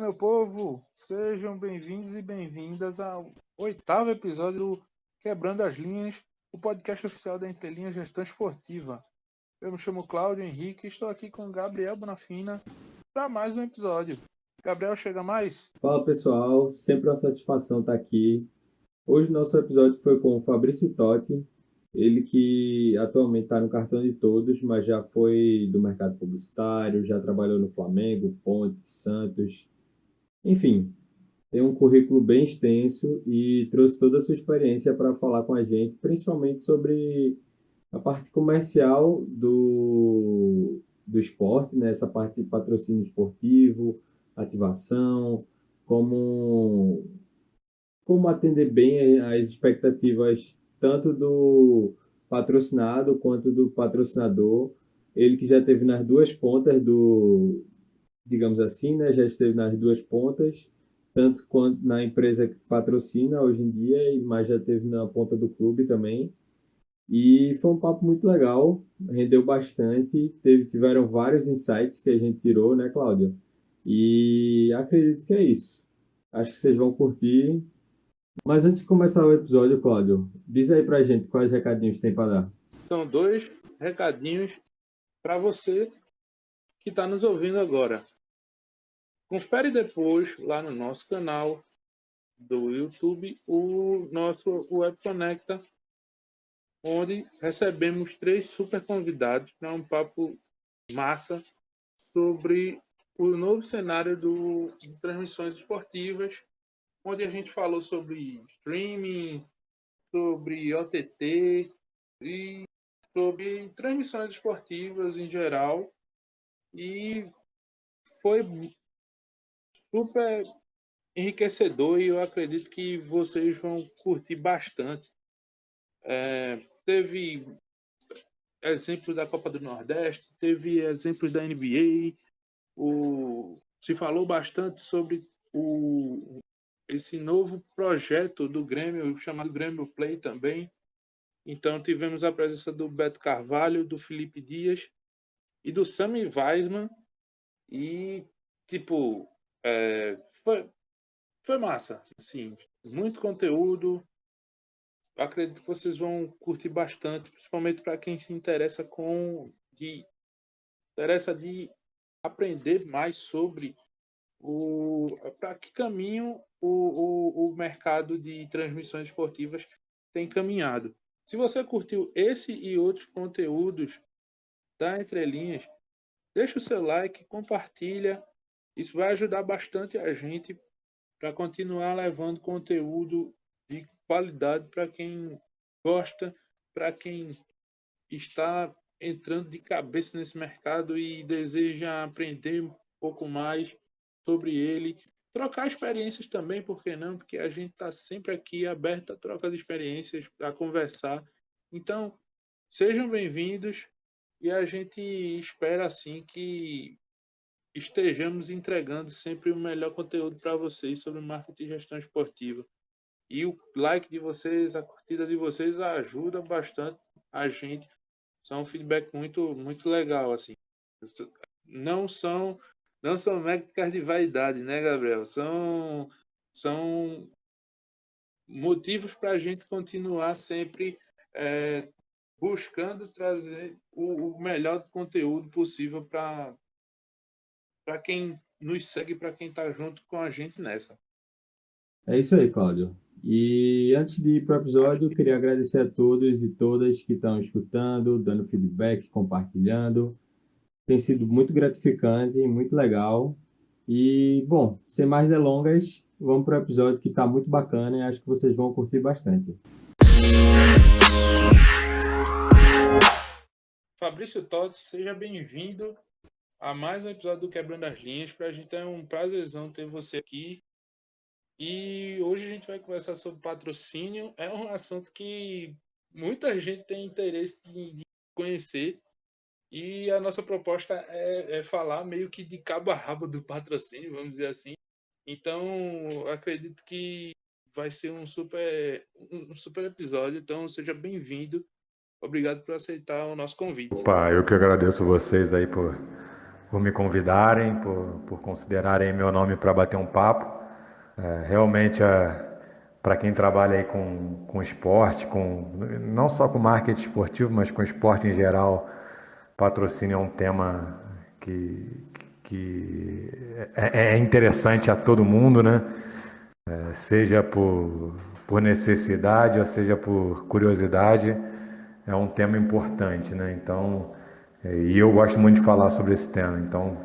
meu povo, sejam bem-vindos e bem-vindas ao 8º episódio do Quebrando as Linhas, o podcast oficial da Entre Linhas Gestão Esportiva. Eu me chamo Cláudio Henrique e estou aqui com Gabriel Bonafina para mais um episódio. Gabriel, chega mais? Fala pessoal, sempre uma satisfação estar aqui. Hoje nosso episódio foi com o Fabrício Totti, ele que atualmente está no cartão de todos, mas já foi do mercado publicitário, já trabalhou no Flamengo, Ponte, Santos, enfim, tem um currículo bem extenso e trouxe toda a sua experiência para falar com a gente, principalmente sobre a parte comercial do esporte, né? Essa parte de patrocínio esportivo, ativação, como atender bem as expectativas tanto do patrocinado quanto do patrocinador. Ele que já esteve nas duas pontas digamos assim, né? Já esteve nas duas pontas, tanto quanto na empresa que patrocina hoje em dia, mas já esteve na ponta do clube também. E foi um papo muito legal, rendeu bastante, tiveram vários insights que a gente tirou, né, Cláudio? E acredito que é isso. Acho que vocês vão curtir. Mas antes de começar o episódio, Cláudio, diz aí pra gente quais recadinhos tem para dar. São 2 recadinhos para você que está nos ouvindo agora. Confere depois lá no nosso canal do YouTube o nosso Web Conecta, onde recebemos 3 super convidados para um papo massa sobre o novo cenário de transmissões esportivas, onde a gente falou sobre streaming, sobre OTT e sobre transmissões esportivas em geral. E foi super enriquecedor e eu acredito que vocês vão curtir bastante. Teve exemplos da Copa do Nordeste, teve exemplos da NBA, se falou bastante sobre esse novo projeto do Grêmio, chamado Grêmio Play também. Então tivemos a presença do Beto Carvalho, do Felipe Dias e do Sammy Weisman. E, tipo, foi massa. Assim, muito conteúdo. Eu acredito que vocês vão curtir bastante, principalmente para quem se interessa de aprender mais sobre para que caminho o mercado de transmissões esportivas tem caminhado. Se você curtiu esse e outros conteúdos da Entre Linhas, deixa o seu like, compartilha. Isso vai ajudar bastante a gente para continuar levando conteúdo de qualidade para quem gosta, para quem está entrando de cabeça nesse mercado e deseja aprender um pouco mais sobre ele, trocar experiências também, por que não? Porque a gente está sempre aqui aberto a troca de experiências, a conversar. Então, sejam bem-vindos e a gente espera assim que estejamos entregando sempre o melhor conteúdo para vocês sobre marketing e gestão esportiva. E o like de vocês, a curtida de vocês ajuda bastante a gente. São um feedback muito, muito legal, assim. Não são métricas de vaidade, né, Gabriel? São motivos para a gente continuar sempre buscando trazer o melhor conteúdo possível para quem nos segue, para quem está junto com a gente nessa. É isso aí, Cláudio. E antes de ir para o episódio, eu queria agradecer a todos e todas que estão escutando, dando feedback, compartilhando. Tem sido muito gratificante, muito legal. E, bom, sem mais delongas, vamos para o episódio que está muito bacana e acho que vocês vão curtir bastante. Fabrício Totti, seja bem-vindo a mais um episódio do Quebrando as Linhas. Para a gente é um prazerzão ter você aqui. E hoje a gente vai conversar sobre patrocínio. É um assunto que muita gente tem interesse de conhecer. E a nossa proposta é falar meio que de cabo a rabo do patrocínio, vamos dizer assim. Então, acredito que vai ser um super episódio. Então, seja bem-vindo. Obrigado por aceitar o nosso convite. Opa, eu que agradeço vocês aí por por me convidarem, por considerarem meu nome para bater um papo. Realmente, para quem trabalha aí com esporte, não só com marketing esportivo, mas com esporte em geral, patrocínio é um tema que é interessante a todo mundo, né? Seja por necessidade ou seja por curiosidade, é um tema importante, né? Então, e eu gosto muito de falar sobre esse tema, então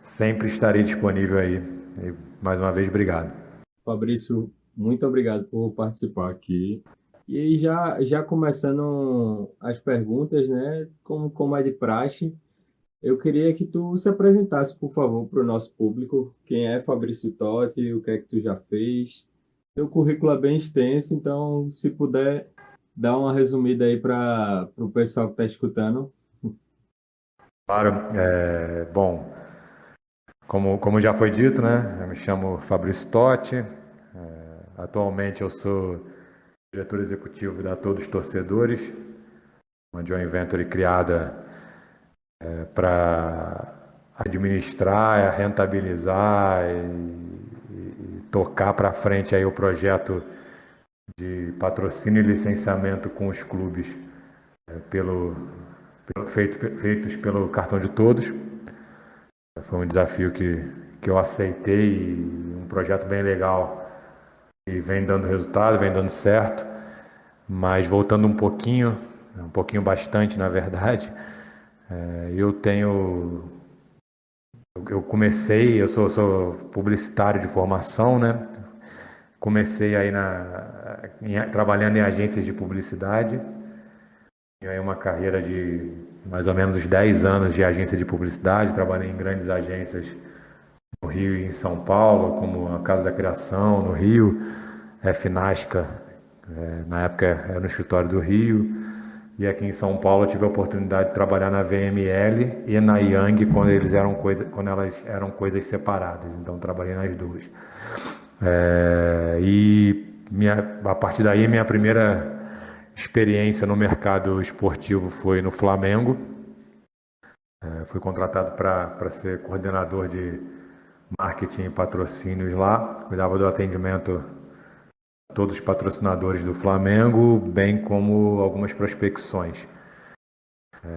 sempre estarei disponível aí. E, mais uma vez, obrigado. Fabrício, muito obrigado por participar aqui. E aí, já começando as perguntas, né? Como é de praxe, eu queria que tu se apresentasse, por favor, para o nosso público. Quem é Fabrício Totti, o que é que tu já fez? Teu currículo é bem extenso, então, se puder dar uma resumida aí para o pessoal que está escutando. Claro, bom, como já foi dito, né? Eu me chamo Fabrício Totti. Atualmente eu sou diretor executivo da Todos Torcedores, uma joint venture criada para administrar, rentabilizar e tocar para frente aí o projeto de patrocínio e licenciamento com os clubes feitos pelo Cartão de Todos. Foi um desafio que eu aceitei e um projeto bem legal e vem dando resultado, vem dando certo. Mas voltando um pouquinho bastante na verdade, eu sou publicitário de formação, né? Comecei aí trabalhando em agências de publicidade. Tenho aí uma carreira de mais ou menos uns 10 anos de agência de publicidade. Trabalhei em grandes agências no Rio e em São Paulo, como a Casa da Criação, no Rio, Finasca, na época era no escritório do Rio. E aqui em São Paulo eu tive a oportunidade de trabalhar na VML e na Yang quando elas eram coisas separadas. Então trabalhei nas duas. A partir daí minha primeira experiência no mercado esportivo foi no Flamengo. Fui contratado para ser coordenador de marketing e patrocínios lá. Cuidava do atendimento a todos os patrocinadores do Flamengo, bem como algumas prospecções.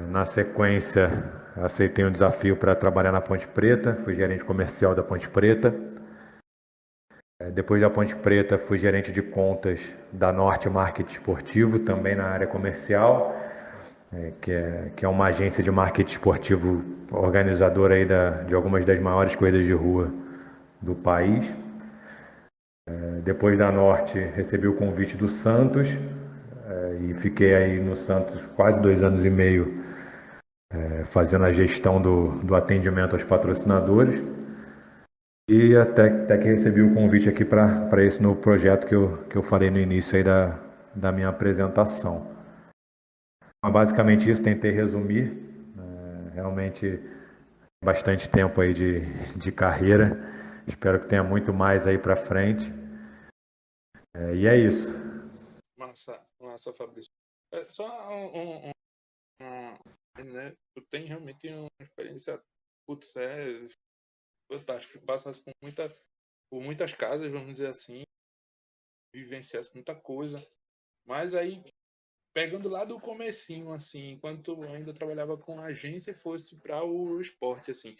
Na sequência, aceitei um desafio para trabalhar na Ponte Preta. Fui gerente comercial da Ponte Preta. Depois da Ponte Preta, fui gerente de contas da Norte Marketing Esportivo, também na área comercial, que é uma agência de marketing esportivo organizadora aí de algumas das maiores corridas de rua do país. Depois da Norte, recebi o convite do Santos e fiquei aí no Santos quase 2 anos e meio, fazendo a gestão do atendimento aos patrocinadores. E até que recebi o convite aqui para esse novo projeto que eu falei no início aí da minha apresentação. Mas basicamente isso, tentei resumir. Realmente bastante tempo aí de carreira. Espero que tenha muito mais aí para frente. E é isso. Massa, Fabrício. Só né? Tu tem realmente uma experiência, putz, fantástico. Passasse por muitas casas, vamos dizer assim, vivenciasse muita coisa. Mas aí, pegando lá do comecinho, assim, enquanto tu ainda trabalhava com a agência e fosse para o esporte, assim,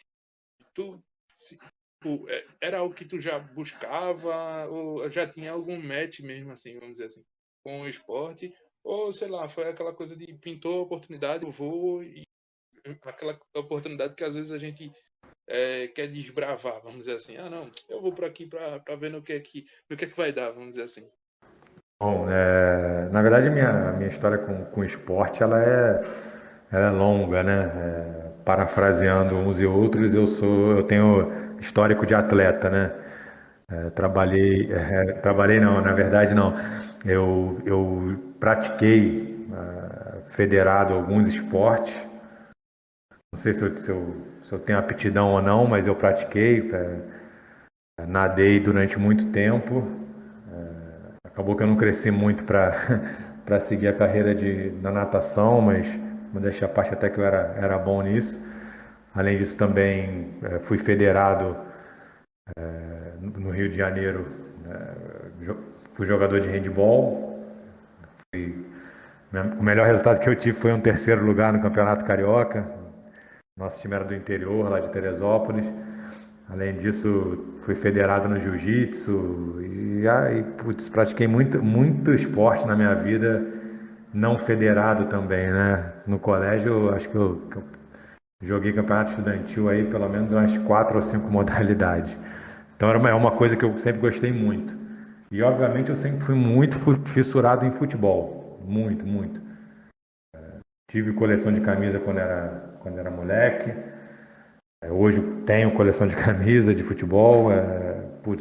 tu, era algo que tu já buscava ou já tinha algum match mesmo, assim, vamos dizer assim, com o esporte? Ou, sei lá, foi aquela coisa de pintou a oportunidade, eu vou, e aquela oportunidade que às vezes a gente quer desbravar, vamos dizer assim. Ah, não, eu vou por aqui para ver no que é que vai dar, vamos dizer assim. Bom, na verdade, minha história com o esporte ela é longa, né? Parafraseando uns e outros, eu tenho histórico de atleta, né? Trabalhei não, na verdade não. Eu pratiquei federado alguns esportes. Não sei se eu tenho aptidão ou não, mas eu pratiquei. Nadei durante muito tempo. Acabou que eu não cresci muito para seguir a carreira na natação, mas modéstia à parte até que eu era bom nisso. Além disso, também fui federado no Rio de Janeiro. Fui jogador de handball. O melhor resultado que eu tive foi um terceiro lugar no Campeonato Carioca. Nosso time era do interior, lá de Teresópolis. Além disso, fui federado no jiu-jitsu e aí, pratiquei muito esporte na minha vida, não federado também, né? No colégio, acho que eu joguei campeonato estudantil aí pelo menos umas 4 ou 5 modalidades. Então é uma coisa que eu sempre gostei muito. E obviamente eu sempre fui muito fissurado em futebol, muito. Tive coleção de camisa quando era moleque. Hoje tenho coleção de camisa de futebol.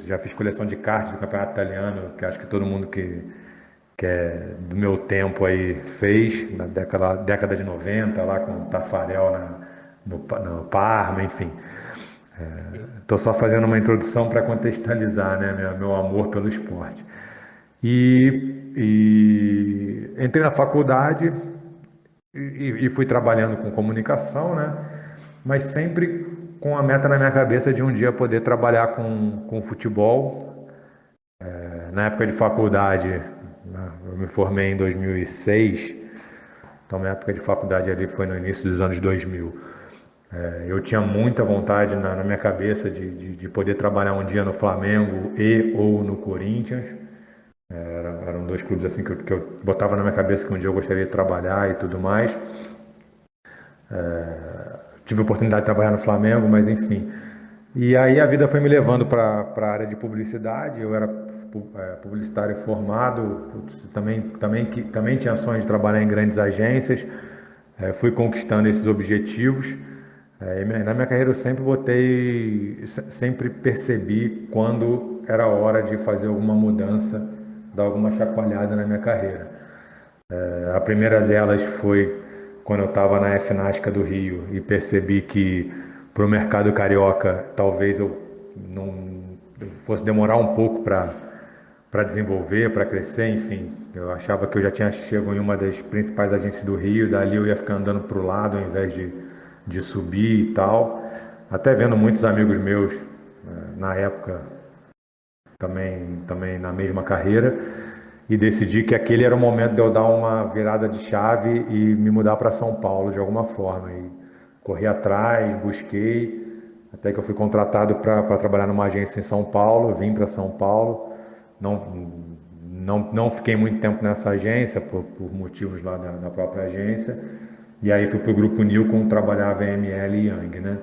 Já fiz coleção de cartas do campeonato italiano, que acho que todo mundo que é do meu tempo aí fez, na década de 90, lá com o Taffarel no Parma, enfim. Estou só fazendo uma introdução para contextualizar, né, meu amor pelo esporte. E entrei na faculdade e fui trabalhando com comunicação, né? Mas sempre com a meta na minha cabeça de um dia poder trabalhar com futebol. Na época de faculdade, né, eu me formei em 2006, então minha época de faculdade ali foi no início dos anos 2000. Eu tinha muita vontade na minha cabeça de poder trabalhar um dia no Flamengo ou no Corinthians. Eram dois clubes assim que eu botava na minha cabeça que um dia eu gostaria de trabalhar e tudo mais. Tive a oportunidade de trabalhar no Flamengo, mas enfim. E aí a vida foi me levando para a área de publicidade. Eu era publicitário formado, também tinha sonhos de trabalhar em grandes agências. Fui conquistando esses objetivos. Na minha carreira eu sempre percebi quando era hora de fazer alguma mudança, dar alguma chacoalhada na minha carreira. A primeira delas foi quando eu estava na FNASCA do Rio e percebi que para o mercado carioca talvez eu fosse demorar um pouco para desenvolver, para crescer, enfim. Eu achava que eu já tinha chegado em uma das principais agências do Rio, dali eu ia ficar andando para o lado ao invés de subir e tal. Até vendo muitos amigos meus na época também na mesma carreira, e decidi que aquele era o momento de eu dar uma virada de chave e me mudar para São Paulo de alguma forma. E corri atrás, busquei, até que eu fui contratado para trabalhar numa agência em São Paulo, vim para São Paulo. Não fiquei muito tempo nessa agência por motivos lá da própria agência. E aí fui para o Grupo Nilcon, trabalhava em ML e Yang, né?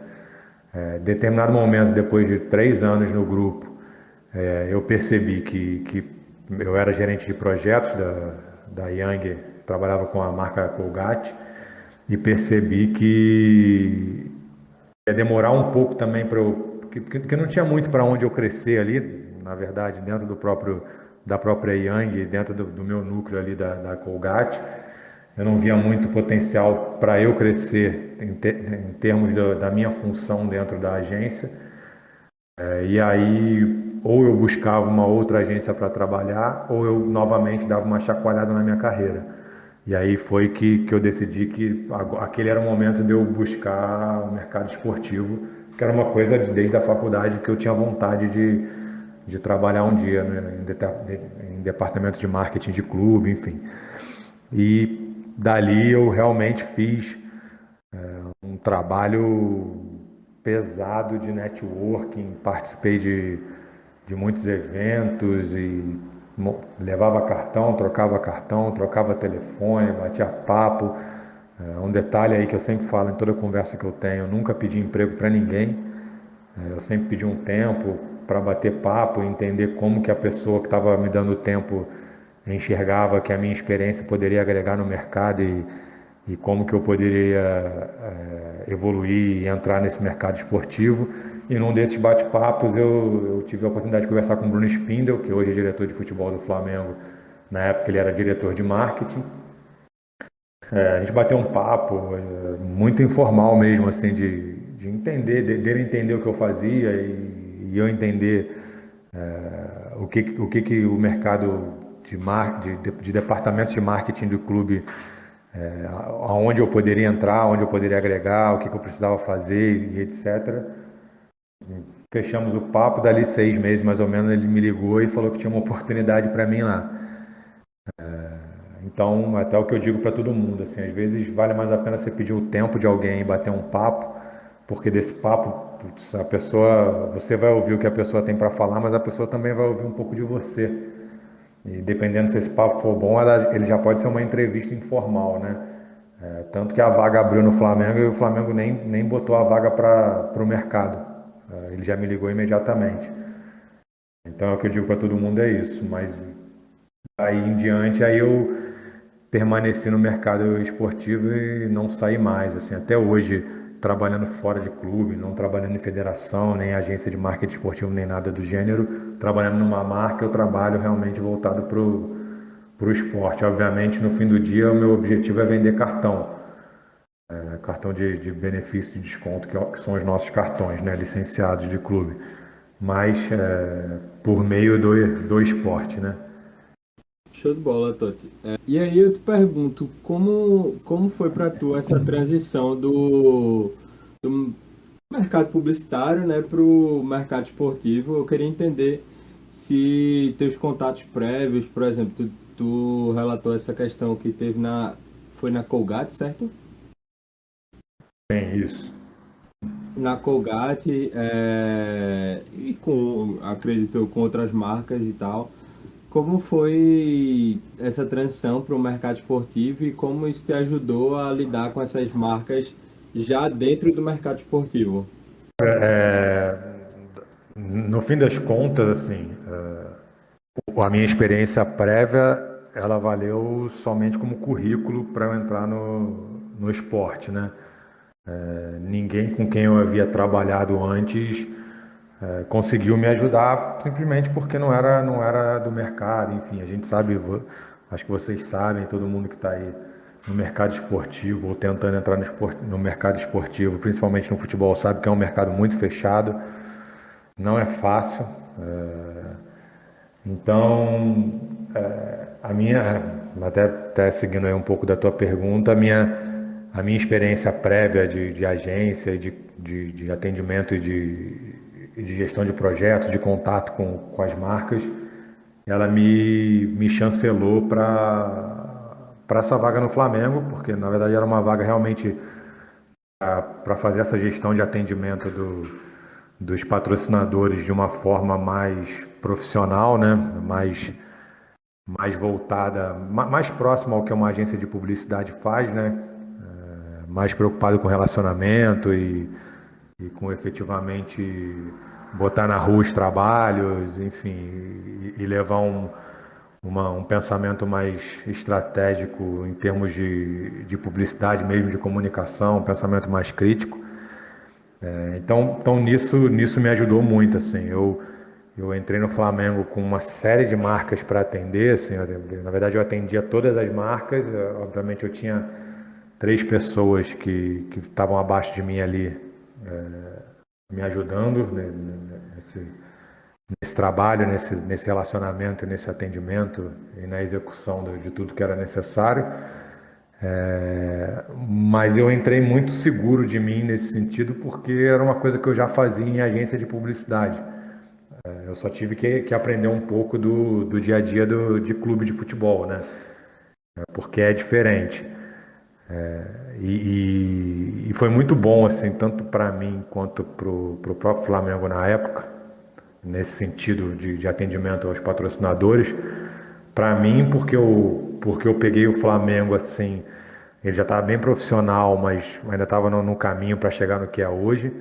Determinado momento, depois de 3 anos no grupo, eu percebi que eu era gerente de projetos da Yang, trabalhava com a marca Colgate, e percebi que ia demorar um pouco também porque não tinha muito para onde eu crescer ali, na verdade, dentro da própria Yang, dentro do meu núcleo ali da Colgate. Eu não via muito potencial para eu crescer em termos da minha função dentro da agência. E aí, ou eu buscava uma outra agência para trabalhar, ou eu novamente dava uma chacoalhada na minha carreira. E aí foi que eu decidi que aquele era o momento de eu buscar o mercado esportivo, que era uma coisa desde a faculdade que eu tinha vontade de trabalhar um dia, né, em departamento de marketing de clube, enfim. E dali eu realmente fiz um trabalho pesado de networking, participei de muitos eventos e levava cartão, trocava telefone, batia papo. Um detalhe aí que eu sempre falo em toda conversa que eu tenho: eu nunca pedi emprego para ninguém. Eu sempre pedi um tempo para bater papo e entender como que a pessoa que estava me dando tempo enxergava que a minha experiência poderia agregar no mercado e como que eu poderia evoluir e entrar nesse mercado esportivo. E num desses bate-papos eu tive a oportunidade de conversar com o Bruno Spindel, que hoje é diretor de futebol do Flamengo. Na época ele era diretor de marketing. A gente bateu um papo muito informal mesmo, assim, de entender, dele entender o que eu fazia e eu entender o que o mercado de departamentos de marketing do clube aonde eu poderia entrar, onde eu poderia agregar, o que eu precisava fazer e etc. Fechamos o papo, dali 6 meses mais ou menos, ele me ligou e falou que tinha uma oportunidade para mim lá. Então, até o que eu digo para todo mundo, assim, às vezes vale mais a pena você pedir o tempo de alguém e bater um papo, porque desse papo, putz, a pessoa, você vai ouvir o que a pessoa tem para falar, mas a pessoa também vai ouvir um pouco de você. E dependendo se esse papo for bom, ele já pode ser uma entrevista informal, né? Tanto que a vaga abriu no Flamengo e o Flamengo nem botou a vaga para o mercado. Ele já me ligou imediatamente. Então, é o que eu digo para todo mundo é isso. Mas aí em diante, aí eu permaneci no mercado esportivo e não saí mais. Assim, até hoje, trabalhando fora de clube, não trabalhando em federação, nem agência de marketing esportivo, nem nada do gênero. Trabalhando numa marca, eu trabalho realmente voltado para o esporte. Obviamente, no fim do dia, o meu objetivo é vender cartão. Cartão de benefício de desconto, que são os nossos cartões, né, licenciados de clube. Mas por meio do esporte, né? Show de bola, Totti. E aí eu te pergunto, como foi para tu essa transição do mercado publicitário, né, para o mercado esportivo? Eu queria entender se teus contatos prévios, por exemplo, tu relatou essa questão que teve foi na Colgate, certo? Tem isso. Na Colgate, e acredito, com outras marcas e tal. Como foi essa transição para o mercado esportivo e como isso te ajudou a lidar com essas marcas já dentro do mercado esportivo? No fim das contas, assim, a minha experiência prévia, ela valeu somente como currículo para eu entrar no esporte, né? Ninguém com quem eu havia trabalhado antes conseguiu me ajudar simplesmente porque não era do mercado. Enfim, a gente sabe, acho que vocês sabem, todo mundo que está aí no mercado esportivo ou tentando entrar no mercado esportivo, principalmente no futebol, sabe que é um mercado muito fechado, não é fácil. Então, a minha, até seguindo aí um pouco da tua pergunta, a minha experiência prévia de agência, de atendimento e de gestão de projetos, de contato com as marcas, ela me chancelou para essa vaga no Flamengo, porque na verdade era uma vaga realmente para fazer essa gestão de atendimento dos patrocinadores de uma forma mais profissional, né? Mais voltada, mais próxima ao que uma agência de publicidade faz, né? Mais preocupado com relacionamento e com efetivamente botar na rua os trabalhos, enfim, e levar um pensamento mais estratégico em termos de publicidade mesmo, de comunicação, um pensamento mais crítico. Então nisso me ajudou muito, assim. Eu entrei no Flamengo com uma série de marcas para atender, assim. Na verdade, eu atendia todas as marcas. Obviamente, eu tinha 3 pessoas que estavam abaixo de mim ali, me ajudando, né, nesse trabalho, nesse relacionamento, nesse atendimento e na execução de tudo que era necessário. Mas eu entrei muito seguro de mim nesse sentido, porque era uma coisa que eu já fazia em agência de publicidade. Eu só tive que aprender um pouco do dia a dia de clube de futebol, né? Porque é diferente. E foi muito bom, assim, tanto para mim quanto para o próprio Flamengo na época, nesse sentido de atendimento aos patrocinadores. Para mim, porque eu peguei o Flamengo assim, ele já estava bem profissional, mas ainda estava no caminho para chegar no que é hoje.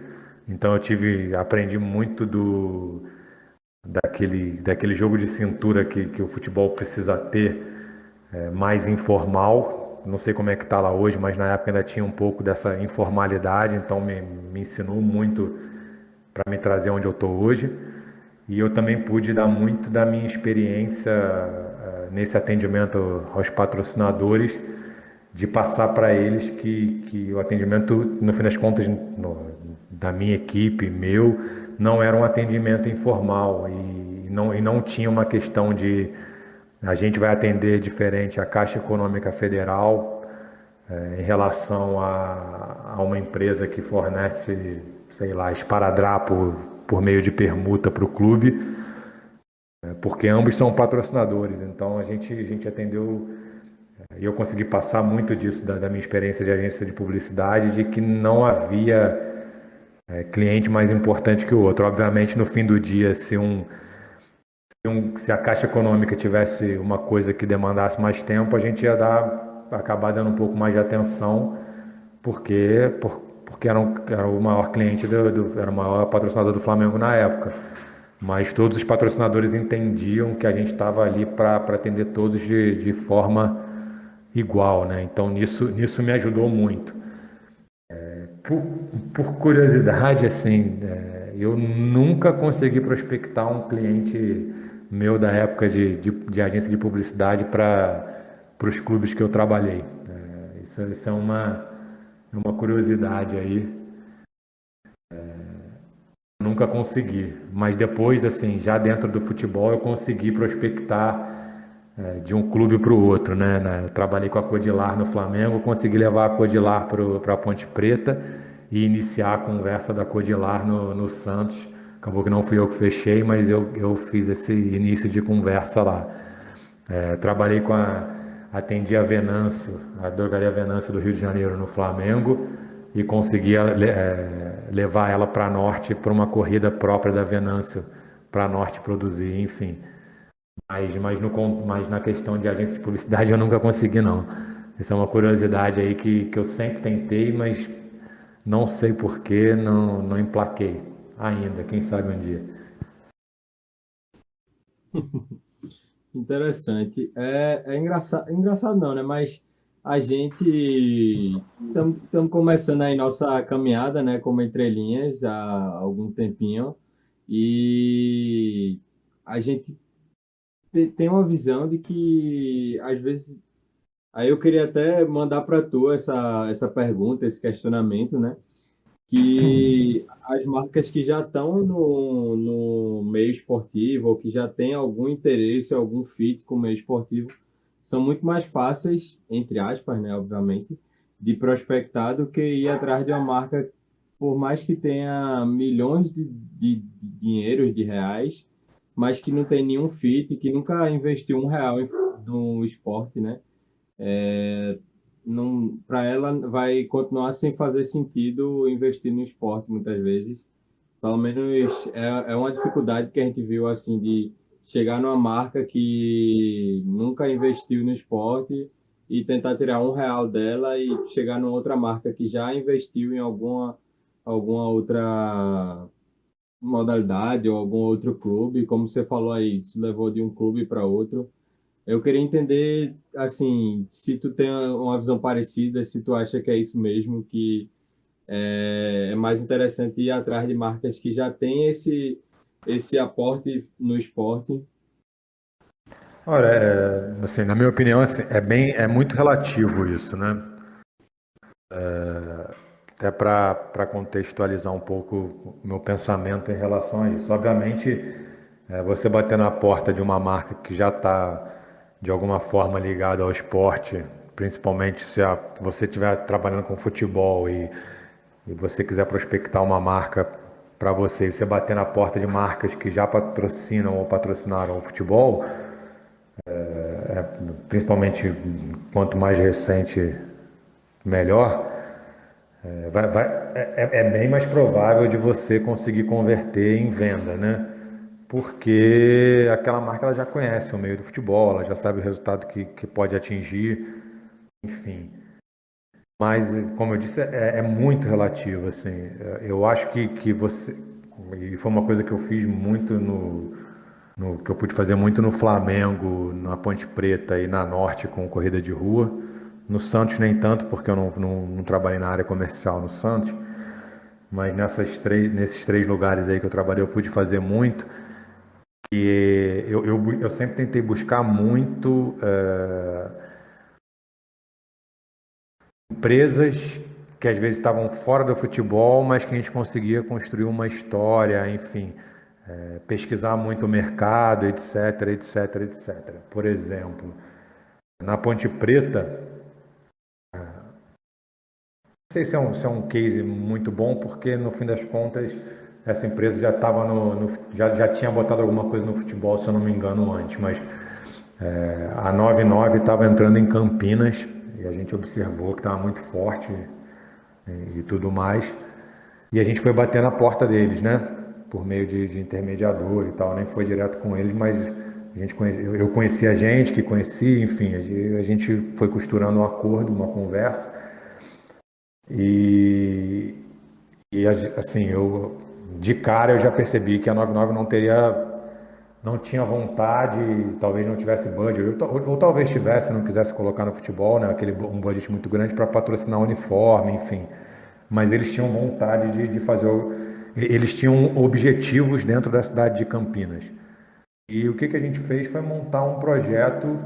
Então eu aprendi muito daquele jogo de cintura que o futebol precisa ter, mais informal. Não sei como é que está lá hoje, mas na época ainda tinha um pouco dessa informalidade, então me ensinou muito para me trazer onde eu estou hoje. E eu também pude dar muito da minha experiência nesse atendimento aos patrocinadores, de passar para eles que o atendimento, no fim das contas, da minha equipe, meu, não era um atendimento informal e não tinha uma questão de a gente vai atender diferente a Caixa Econômica Federal em relação a uma empresa que fornece, sei lá, esparadrapo por meio de permuta para o clube, porque ambos são patrocinadores. Então a gente atendeu, e eu consegui passar muito disso da minha experiência de agência de publicidade, de que não havia cliente mais importante que o outro. Obviamente, no fim do dia, se a Caixa Econômica tivesse uma coisa que demandasse mais tempo, a gente ia acabar dando um pouco mais de atenção, porque era o maior cliente, era o maior patrocinador do Flamengo na época. Mas todos os patrocinadores entendiam que a gente estava ali para atender todos de forma igual, né? Então nisso me ajudou muito. Por curiosidade, assim, eu nunca consegui prospectar um cliente meu da época de agência de publicidade para os clubes que eu trabalhei. Isso é uma curiosidade aí. Nunca consegui, mas depois, assim, já dentro do futebol, eu consegui prospectar de um clube para o outro, né? Eu trabalhei com a Codilar no Flamengo, consegui levar a Codilar para a Ponte Preta e iniciar a conversa da Codilar no Santos. Acabou que não fui eu que fechei, mas eu fiz esse início de conversa lá. Trabalhei atendi a Venâncio, a drogaria Venâncio do Rio de Janeiro no Flamengo, e conseguia levar ela para Norte para uma corrida própria da Venâncio para Norte produzir, enfim. Mas na questão de agência de publicidade eu nunca consegui, não. Essa é uma curiosidade aí que eu sempre tentei, mas não sei por que não emplaquei ainda, quem sabe um dia. Interessante. É engraçado não, né? Mas a gente estamos começando aí nossa caminhada, né? Como entrelinhas há algum tempinho e a gente tem uma visão de que às vezes aí eu queria até mandar para tu essa pergunta, esse questionamento, né? Que as marcas que já estão no meio esportivo ou que já têm algum interesse, algum fit com o meio esportivo, são muito mais fáceis, entre aspas, né, obviamente, de prospectar do que ir atrás de uma marca, por mais que tenha milhões de dinheiros, de reais, mas que não tem nenhum fit, que nunca investiu R$ 1 no esporte, né? Não, para ela vai continuar sem fazer sentido investir no esporte muitas vezes. Pelo menos é uma dificuldade que a gente viu assim de chegar numa marca que nunca investiu no esporte e tentar tirar R$ 1 dela e chegar numa outra marca que já investiu em alguma outra modalidade ou algum outro clube, como você falou aí, se levou de um clube para outro. Eu queria entender, assim, se tu tem uma visão parecida, se tu acha que é isso mesmo, que é mais interessante ir atrás de marcas que já têm esse aporte no esporte. Olha, assim, na minha opinião, assim, é muito relativo isso, né? Até para contextualizar um pouco o meu pensamento em relação a isso. Obviamente, você bater na porta de uma marca que já está de alguma forma ligada ao esporte, principalmente se você estiver trabalhando com futebol e você quiser prospectar uma marca para você, e você bater na porta de marcas que já patrocinam ou patrocinaram o futebol, principalmente quanto mais recente, melhor. É bem mais provável de você conseguir converter em venda, né? Porque aquela marca ela já conhece o meio do futebol, ela já sabe o resultado que pode atingir, enfim. Mas, como eu disse, é muito relativo, assim. Eu acho que você... E foi uma coisa que eu fiz muito que eu pude fazer muito no Flamengo, na Ponte Preta e na Norte com corrida de rua. No Santos nem tanto, porque eu não trabalhei na área comercial no Santos. Mas nesses três lugares aí que eu trabalhei, eu pude fazer muito. E eu sempre tentei buscar muito empresas que às vezes estavam fora do futebol, mas que a gente conseguia construir uma história, enfim, pesquisar muito o mercado, etc, etc, etc. Por exemplo, na Ponte Preta, sei se é um case muito bom, porque no fim das contas essa empresa já estava já tinha botado alguma coisa no futebol, se eu não me engano, antes, mas a 99 estava entrando em Campinas e a gente observou que estava muito forte e tudo mais. E a gente foi bater na porta deles, né? Por meio de intermediador e tal, nem foi direto com eles, mas eu conheci a gente que conhecia, enfim, a gente foi costurando um acordo, uma conversa. E assim, de cara eu já percebi que a 99 não tinha vontade, talvez não tivesse budget, ou talvez tivesse, não quisesse colocar no futebol, né, um budget muito grande para patrocinar uniforme, enfim. Mas eles tinham vontade de fazer, eles tinham objetivos dentro da cidade de Campinas. E o que a gente fez foi montar um projeto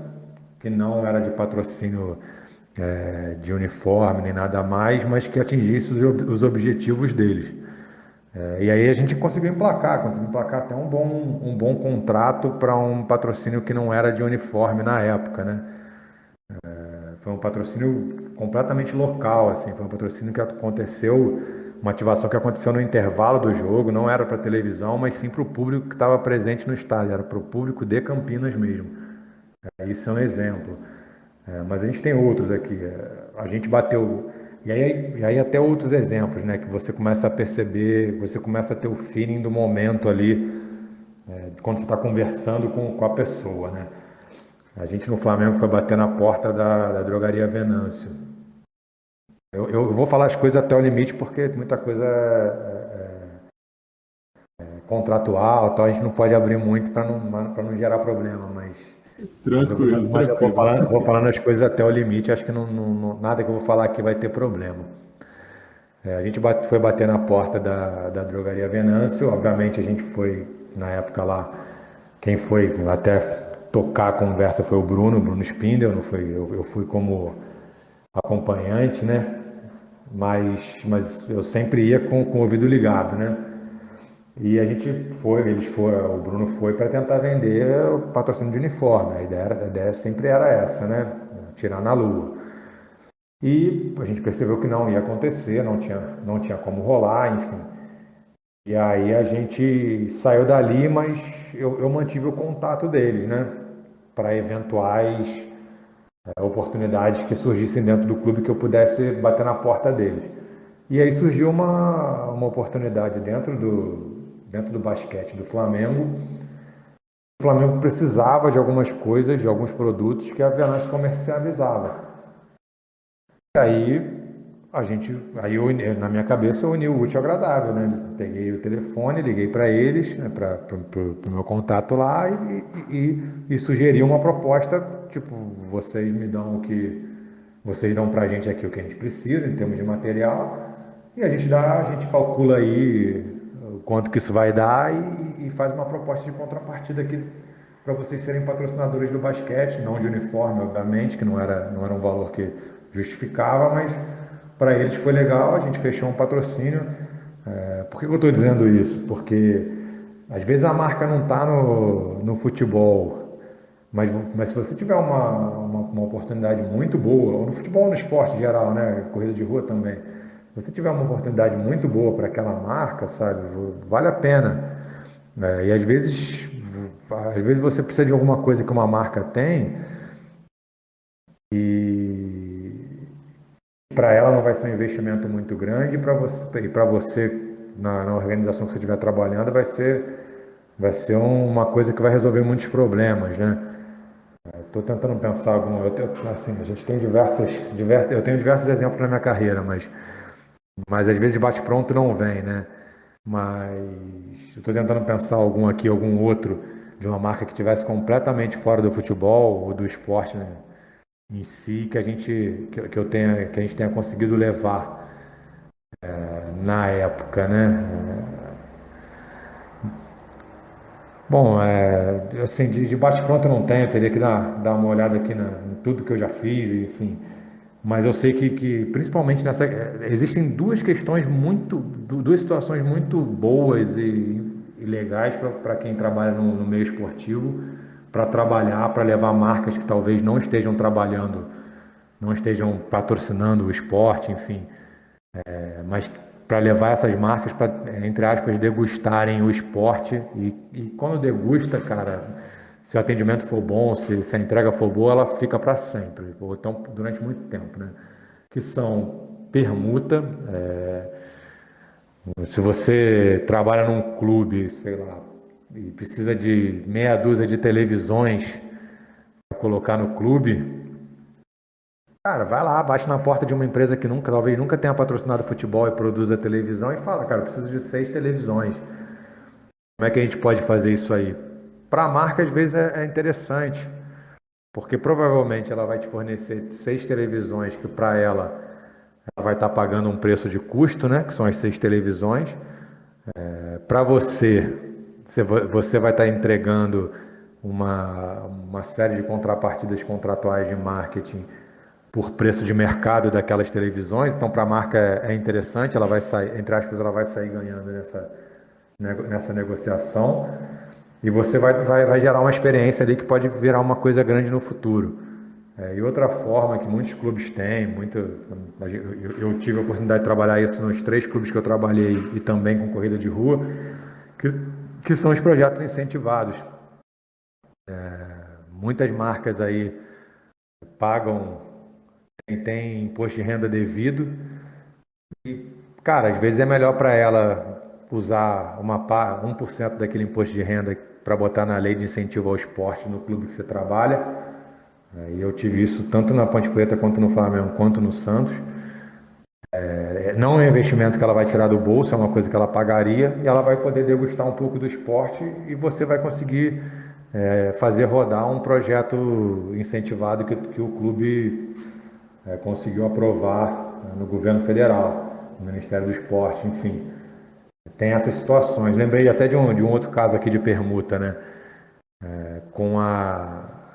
que não era de patrocínio de uniforme nem nada mais, mas que atingisse os objetivos deles. E aí a gente conseguiu emplacar até um bom contrato para um patrocínio que não era de uniforme na época, né? Foi um patrocínio completamente local, assim, foi um patrocínio que aconteceu, uma ativação que aconteceu no intervalo do jogo, não era para televisão, mas sim para o público que estava presente no estádio, era para o público de Campinas mesmo. Isso é um exemplo. Mas a gente tem outros aqui. A gente bateu. E aí até outros exemplos, né? Que você começa a perceber, você começa a ter o feeling do momento ali, de quando você está conversando com a pessoa, né? A gente no Flamengo foi bater na porta da drogaria Venâncio. Eu vou falar as coisas até o limite, porque muita coisa é contratual, tal, a gente não pode abrir muito para não gerar problema, mas. Tranquilo, Mas eu tranquilo. vou falando as coisas até o limite, acho que nada que eu vou falar aqui vai ter problema. A gente foi bater na porta da drogaria Venâncio, obviamente a gente foi, na época lá, quem foi até tocar a conversa foi o Bruno Spindel, não foi, eu fui como acompanhante, né? Mas eu sempre ia com o ouvido ligado, né? E a gente o Bruno foi para tentar vender o patrocínio de uniforme. A ideia sempre era essa, né? Tirar na lua. E a gente percebeu que não ia acontecer, não tinha como rolar, enfim. E aí a gente saiu dali, mas eu mantive o contato deles, né? Para eventuais oportunidades que surgissem dentro do clube que eu pudesse bater na porta deles. E aí surgiu uma oportunidade dentro do basquete do Flamengo. O Flamengo precisava de algumas coisas, de alguns produtos que a Venâncio comercializava. E aí na minha cabeça eu uni o útil ao agradável, né? Peguei o telefone, liguei para eles, né, para o meu contato lá e sugeri uma proposta, tipo, vocês dão para a gente aqui o que a gente precisa em termos de material e a gente calcula aí o quanto que isso vai dar e faz uma proposta de contrapartida aqui para vocês serem patrocinadores do basquete, não de uniforme, obviamente, que não era um valor que justificava, mas para eles foi legal, a gente fechou um patrocínio. Por que eu estou dizendo isso? Porque às vezes a marca não está no futebol, mas se você tiver uma oportunidade muito boa, ou no futebol ou no esporte em geral, né? Corrida de rua também, se você tiver uma oportunidade muito boa para aquela marca, sabe, vale a pena. E às vezes você precisa de alguma coisa que uma marca tem e para ela não vai ser um investimento muito grande e para você na organização que você estiver trabalhando vai ser uma coisa que vai resolver muitos problemas, né? Estou tentando pensar assim, a gente tem eu tenho diversos exemplos na minha carreira, mas às vezes bate-pronto não vem, né? Mas eu estou tentando pensar algum outro de uma marca que estivesse completamente fora do futebol ou do esporte, né, em si, que a gente tenha conseguido levar na época, né? Bom, assim, de bate-pronto eu não tenho, eu teria que dar uma olhada aqui em tudo que eu já fiz, enfim. Mas eu sei que principalmente existem duas situações muito boas e legais para quem trabalha no meio esportivo, para levar marcas que talvez não estejam trabalhando, não estejam patrocinando o esporte, enfim. mas para levar essas marcas para, entre aspas, degustarem o esporte. E quando degusta, cara, se o atendimento for bom, se a entrega for boa, ela fica para sempre, ou então durante muito tempo, né? Que são permuta. Se você trabalha num clube, sei lá, e precisa de meia dúzia de televisões para colocar no clube, cara, vai lá, bate na porta de uma empresa que talvez nunca tenha patrocinado futebol e produza televisão e fala, cara, eu preciso de 6 televisões. Como é que a gente pode fazer isso aí? Para a marca, às vezes, é interessante, porque provavelmente ela vai te fornecer 6 televisões que para ela vai estar pagando um preço de custo, né? Que são as 6 televisões. Para você vai estar entregando uma série de contrapartidas contratuais de marketing por preço de mercado daquelas televisões. Então, para a marca é interessante, ela vai sair, entre aspas, ela vai sair ganhando nessa negociação. E você vai gerar uma experiência ali que pode virar uma coisa grande no futuro. E outra forma que muitos clubes têm, eu tive a oportunidade de trabalhar isso nos 3 clubes que eu trabalhei e também com corrida de rua, que são os projetos incentivados. Muitas marcas aí pagam, tem imposto de renda devido e, cara, às vezes é melhor para ela usar 1% daquele imposto de renda para botar na lei de incentivo ao esporte no clube que você trabalha. E eu tive isso tanto na Ponte Preta, quanto no Flamengo, quanto no Santos. Não é um investimento que ela vai tirar do bolso, é uma coisa que ela pagaria e ela vai poder degustar um pouco do esporte e você vai conseguir fazer rodar um projeto incentivado que o clube conseguiu aprovar no governo federal, no Ministério do Esporte, enfim. Tem essas situações. Lembrei até de um outro caso aqui de permuta, né?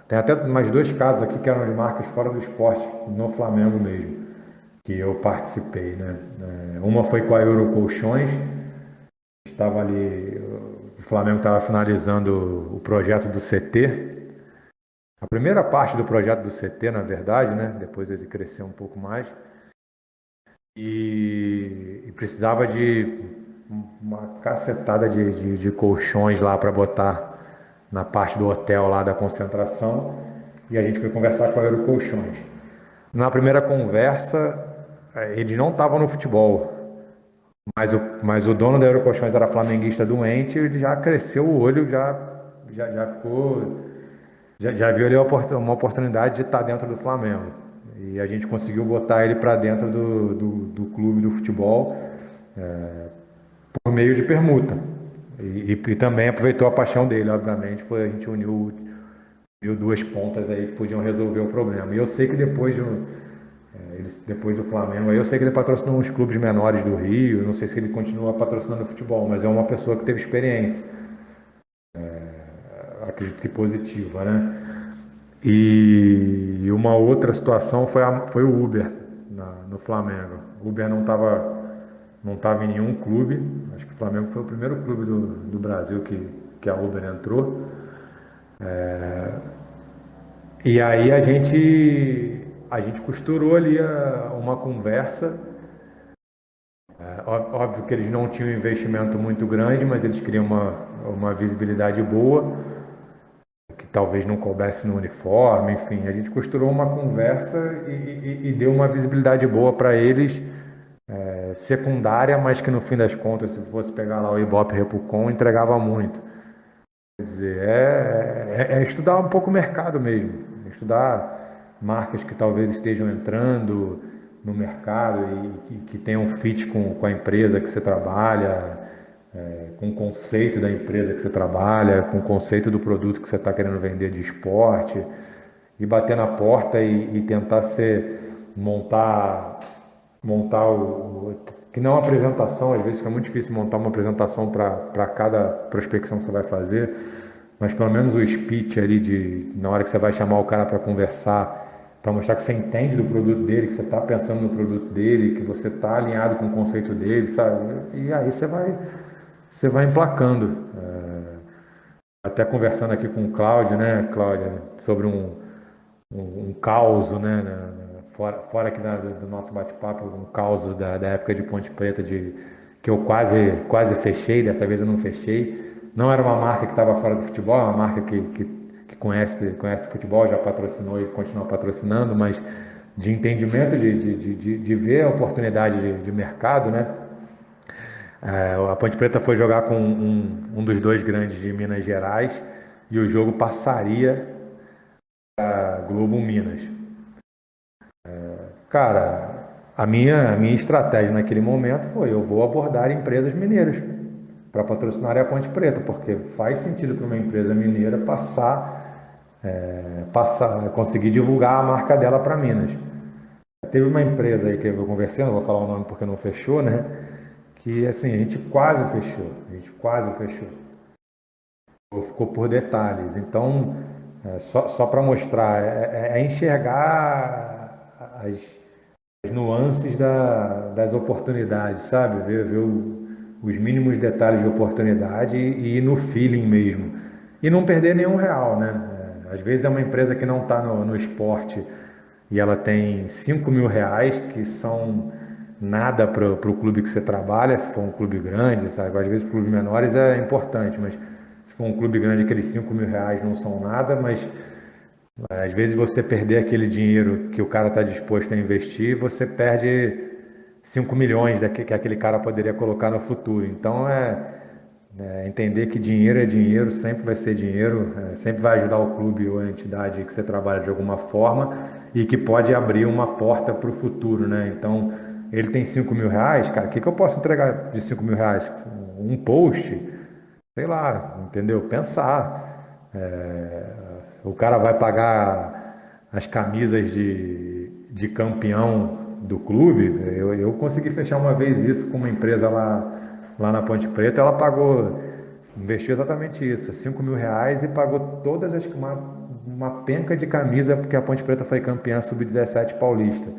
Tem até mais 2 casos aqui que eram de marcas fora do esporte, no Flamengo mesmo, que eu participei, né? Uma foi com a Eurocolchões, estava ali, o Flamengo estava finalizando o projeto do CT, a primeira parte do projeto do CT, na verdade, né? Depois ele cresceu um pouco mais, e precisava de uma cacetada de colchões lá para botar na parte do hotel lá da concentração, e a gente foi conversar com a Eurocolchões. Na primeira conversa, eles não estavam no futebol, mas o dono da Eurocolchões era flamenguista doente, ele já cresceu o olho, já ficou, já viu ali uma oportunidade de estar dentro do Flamengo. E a gente conseguiu botar ele para dentro do clube do futebol por meio de permuta. E também aproveitou a paixão dele, obviamente, a gente uniu 2 pontas aí que podiam resolver o problema. E eu sei que depois do Flamengo, eu sei que ele patrocinou uns clubes menores do Rio, não sei se ele continua patrocinando o futebol, mas é uma pessoa que teve experiência, acredito que positiva, né? E uma outra situação foi o Uber no Flamengo. O Uber não estava em nenhum clube, acho que o Flamengo foi o primeiro clube do Brasil que a Uber entrou. E aí a gente costurou ali uma conversa. Óbvio que eles não tinham um investimento muito grande, mas eles queriam uma visibilidade boa, que talvez não coubesse no uniforme, enfim. A gente costurou uma conversa e deu uma visibilidade boa para eles, secundária, mas que no fim das contas, se fosse pegar lá o Ibope Repucon, entregava muito. Quer dizer, é estudar um pouco o mercado mesmo, estudar marcas que talvez estejam entrando no mercado e que tenham fit com a empresa que você trabalha, com o conceito da empresa que você trabalha, com o conceito do produto que você está querendo vender de esporte, e bater na porta e tentar montar que não é uma apresentação, às vezes fica muito difícil montar uma apresentação para cada prospecção que você vai fazer, mas pelo menos o speech ali na hora que você vai chamar o cara para conversar, para mostrar que você entende do produto dele, que você está pensando no produto dele, que você está alinhado com o conceito dele, sabe? E aí você vai emplacando. Até conversando aqui com o Cláudio, né, Cláudia, sobre um caos, né, fora aqui do nosso bate-papo, um caos da época de Ponte Preta, que eu quase fechei, dessa vez eu não fechei. Não era uma marca que estava fora do futebol, é uma marca que conhece futebol, já patrocinou e continua patrocinando, mas de entendimento, de ver a oportunidade de mercado, né? A Ponte Preta foi jogar com um dos dois grandes de Minas Gerais e o jogo passaria a Globo Minas. Cara, a minha estratégia naquele momento foi: eu vou abordar empresas mineiras para patrocinar a Ponte Preta, porque faz sentido para uma empresa mineira conseguir divulgar a marca dela para Minas. Teve uma empresa aí que eu conversei, não vou falar o nome porque não fechou, né? Que assim, a gente quase fechou. Ficou por detalhes. Então, só para mostrar, enxergar as nuances das oportunidades, sabe? Ver os mínimos detalhes de oportunidade e ir no feeling mesmo. E não perder nenhum real, né? Às vezes é uma empresa que não está no esporte e ela tem 5 mil reais, que são nada para o clube que você trabalha, se for um clube grande, sabe? Às vezes clubes menores é importante, mas se for um clube grande, aqueles 5 mil reais não são nada, mas às vezes você perder aquele dinheiro que o cara está disposto a investir, você perde 5 milhões que aquele cara poderia colocar no futuro. Então entender que dinheiro é dinheiro, sempre vai ser dinheiro, sempre vai ajudar o clube ou a entidade que você trabalha de alguma forma e que pode abrir uma porta para o futuro, né? Então, ele tem 5 mil reais, cara, o que eu posso entregar de 5 mil reais? Um post? Sei lá, entendeu? Pensar. O cara vai pagar as camisas de campeão do clube. Eu consegui fechar uma vez isso com uma empresa lá na Ponte Preta. Ela investiu exatamente isso, 5 mil reais, e pagou uma penca de camisa, porque a Ponte Preta foi campeã sub-17 paulista.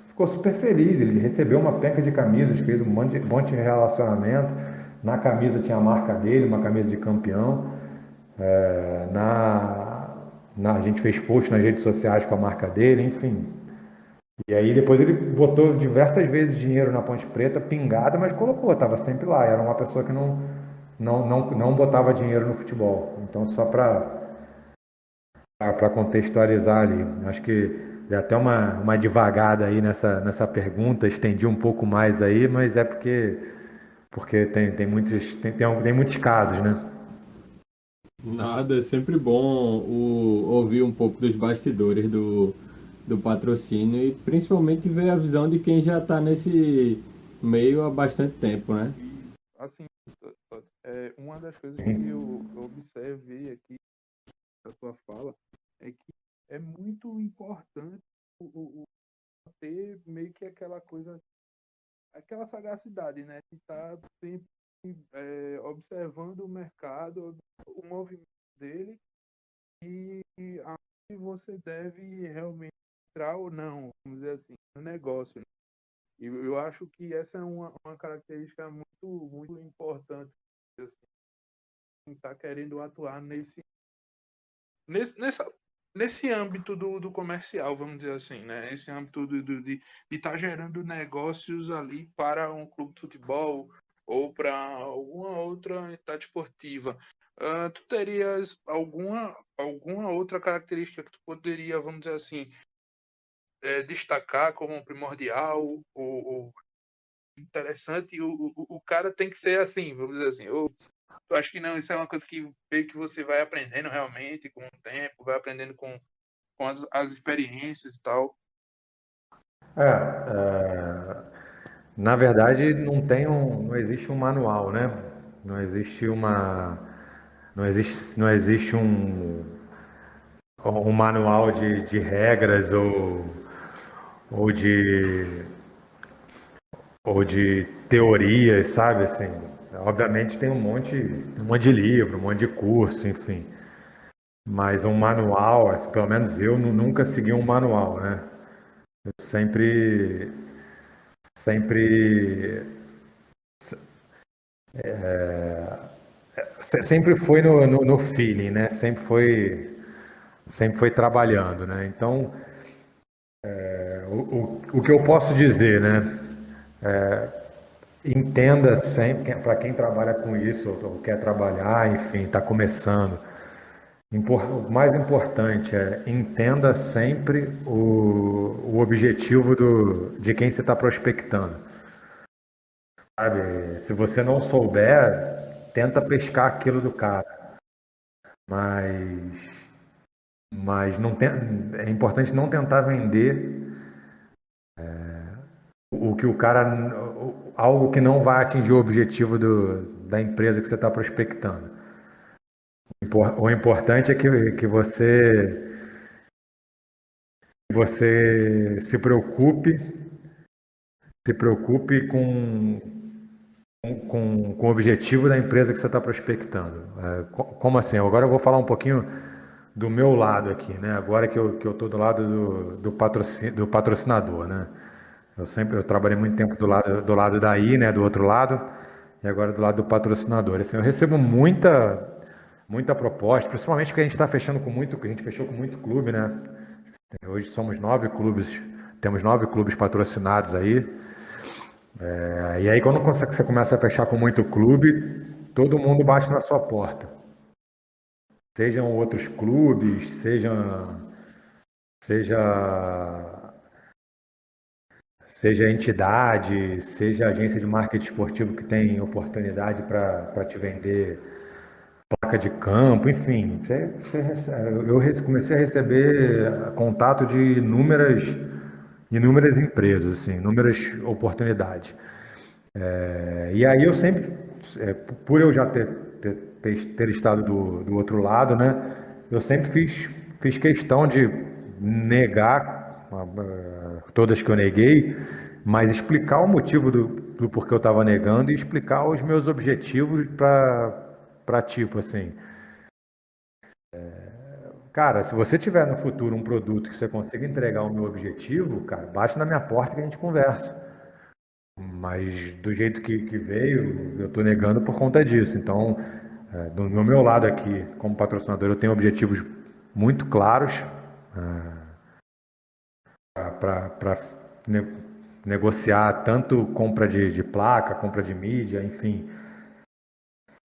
Ficou super feliz, ele recebeu uma penca de camisas, fez um monte de relacionamento. Na camisa tinha a marca dele, uma camisa de campeão. A gente fez post nas redes sociais com a marca dele, enfim. E aí depois ele botou diversas vezes dinheiro na Ponte Preta, pingada, mas colocou, estava sempre lá. Era uma pessoa que não botava dinheiro no futebol. Então, só para contextualizar ali, acho que deu até uma divagada aí nessa pergunta, estendi um pouco mais aí, mas é porque tem muitos casos, né? Nada, é sempre bom ouvir um pouco dos bastidores do patrocínio e principalmente ver a visão de quem já está nesse meio há bastante tempo, né? Assim, uma das coisas que eu observei aqui da sua fala é que é muito importante o ter meio que aquela coisa, aquela sagacidade, né? De estar sempre observando o mercado, o movimento dele e aonde você deve realmente entrar ou não, vamos dizer assim, no negócio. Né? E eu acho que essa é uma característica muito, muito importante, assim, tá querendo atuar nesse âmbito do comercial, vamos dizer assim, né? Esse âmbito de estar gerando negócios ali para um clube de futebol ou para alguma outra entidade esportiva. Tu terias alguma outra característica que tu poderia, vamos dizer assim, destacar como primordial ou interessante? O cara tem que ser assim, vamos dizer assim. Eu acho que não, isso é uma coisa que meio que você vai aprendendo realmente com o tempo, vai aprendendo com as experiências e tal. Na verdade, não existe um manual, né? Não existe um manual de regras ou de, ou de teorias, sabe? Assim, obviamente tem um monte de livro, um monte de curso, enfim. Mas um manual, pelo menos eu nunca segui um manual, né? Eu sempre foi no feeling, né? Sempre foi trabalhando, né? Então, o que eu posso dizer, né? Entenda sempre, para quem trabalha com isso, ou quer trabalhar, enfim, está começando. O mais importante é entenda sempre o objetivo de quem você está prospectando. Sabe? Se você não souber, tenta pescar aquilo do cara. Mas não é importante não tentar vender o que o cara, algo que não vai atingir o objetivo da empresa que você está prospectando. O importante é que você se preocupe com o objetivo da empresa que você está prospectando. Como assim? Agora eu vou falar um pouquinho do meu lado aqui, né? Agora que eu estou do lado do patrocinador, né? Eu trabalhei muito tempo do lado daí, né? Do outro lado, e agora do lado do patrocinador. Assim, eu recebo muita proposta, principalmente porque a gente está fechando a gente fechou com muito clube, né? Hoje somos 9 clubes, temos 9 clubes patrocinados aí. E aí quando você começa a fechar com muito clube, todo mundo bate na sua porta. Sejam outros clubes, seja entidade, seja agência de marketing esportivo que tem oportunidade para te vender placa de campo, enfim. Eu comecei a receber contato de inúmeras empresas, assim, inúmeras oportunidades. E aí eu sempre, por eu já ter estado do outro lado, né, eu sempre fiz questão de negar todas que eu neguei, mas explicar o motivo do porquê eu estava negando e explicar os meus objetivos para tipo assim, cara, se você tiver no futuro um produto que você consiga entregar o meu objetivo, cara, bate na minha porta que a gente conversa. Mas do jeito que veio, eu estou negando por conta disso. Então, do meu lado aqui, como patrocinador, eu tenho objetivos muito claros para negociar tanto compra de placa, compra de mídia, enfim,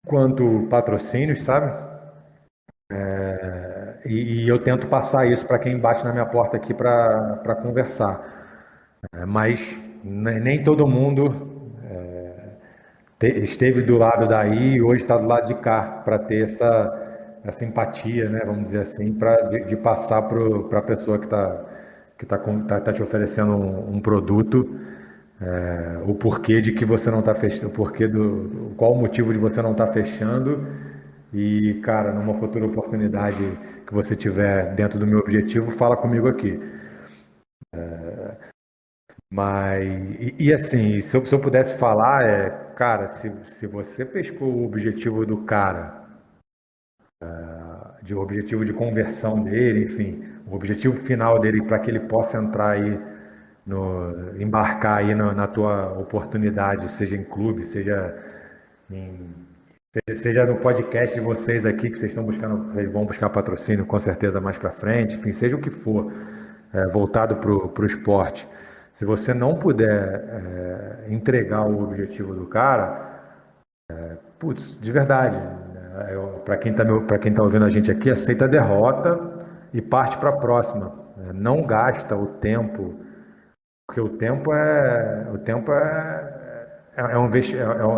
quanto patrocínios, sabe? E eu tento passar isso para quem bate na minha porta aqui para conversar. Mas nem todo mundo esteve do lado daí e hoje está do lado de cá para ter essa empatia, né, vamos dizer assim, de passar para a pessoa que tá te oferecendo um produto, o porquê de que você não está fechando, qual o motivo de você não estar fechando. E, cara, numa futura oportunidade que você tiver dentro do meu objetivo, fala comigo aqui. Mas, assim, se eu pudesse falar, cara, se você pescou o objetivo do cara, o objetivo de conversão dele, enfim, o objetivo final dele para que ele possa entrar aí, embarcar aí na tua oportunidade, seja em clube, seja no podcast de vocês aqui, que vocês vão buscar patrocínio com certeza mais para frente, enfim, seja o que for, voltado para o esporte. Se você não puder entregar o objetivo do cara, putz, de verdade, para quem tá ouvindo a gente aqui, aceita a derrota e parte para a próxima. Não gasta o tempo, porque o tempo é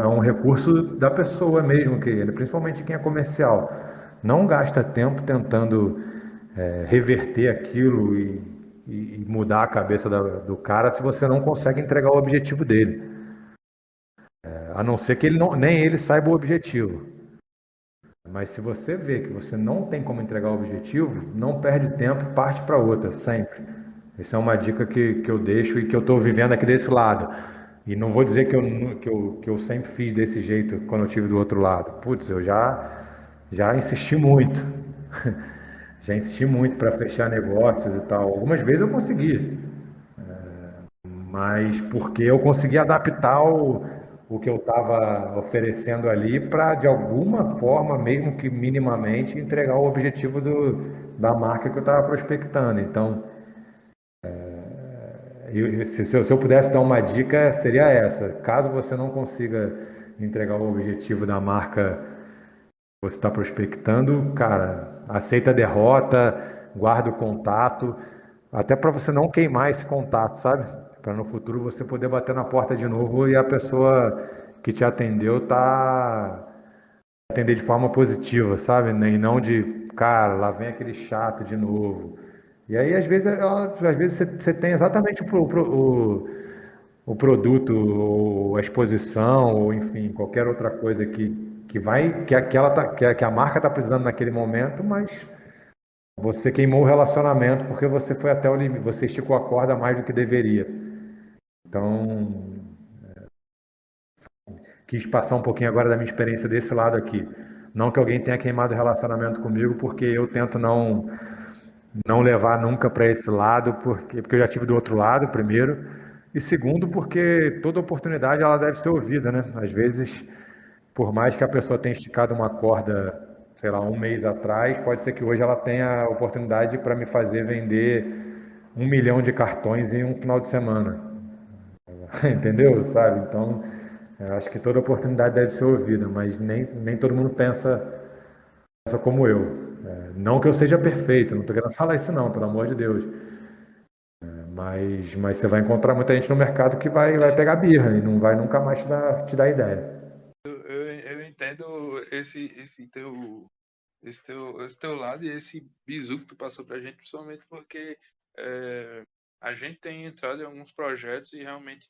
um recurso da pessoa mesmo, principalmente quem é comercial. Não gasta tempo tentando reverter aquilo e mudar a cabeça do cara se você não consegue entregar o objetivo dele. A não ser que nem ele saiba o objetivo. Mas se você vê que você não tem como entregar o objetivo, não perde tempo, parte para outra, sempre. Essa é uma dica que eu deixo e que eu estou vivendo aqui desse lado. E não vou dizer que eu sempre fiz desse jeito quando eu estive do outro lado. Putz, eu já insisti muito. Já insisti muito para fechar negócios e tal. Algumas vezes eu consegui. Mas porque eu consegui adaptar o que eu estava oferecendo ali para, de alguma forma, mesmo que minimamente, entregar o objetivo da marca que eu estava prospectando. Então, Se eu pudesse dar uma dica, seria essa. Caso você não consiga entregar o objetivo da marca que você está prospectando, cara, aceita a derrota, guarda o contato, até para você não queimar esse contato, sabe? Para no futuro você poder bater na porta de novo e a pessoa que te atendeu atender de forma positiva, sabe? E não de, cara, lá vem aquele chato de novo. E aí, às vezes você tem exatamente o produto, ou a exposição, ou enfim, qualquer outra coisa que a marca está precisando naquele momento, mas você queimou o relacionamento porque você foi até o limite, você esticou a corda mais do que deveria. Então, quis passar um pouquinho agora da minha experiência desse lado aqui. Não que alguém tenha queimado o relacionamento comigo, porque eu tento não levar nunca para esse lado, porque eu já tive do outro lado, primeiro, e segundo, porque toda oportunidade ela deve ser ouvida, né? Às vezes, por mais que a pessoa tenha esticado uma corda, sei lá, um mês atrás, pode ser que hoje ela tenha a oportunidade para me fazer vender 1 milhão de cartões em um final de semana. Entendeu? Sabe? Então, eu acho que toda oportunidade deve ser ouvida, mas nem todo mundo pensa como eu. Não que eu seja perfeito, não estou querendo falar isso não, pelo amor de Deus. Mas você vai encontrar muita gente no mercado que vai pegar birra e não vai nunca mais te dar ideia. Eu entendo esse teu lado e esse bizu que tu passou pra gente, principalmente porque a gente tem entrado em alguns projetos e realmente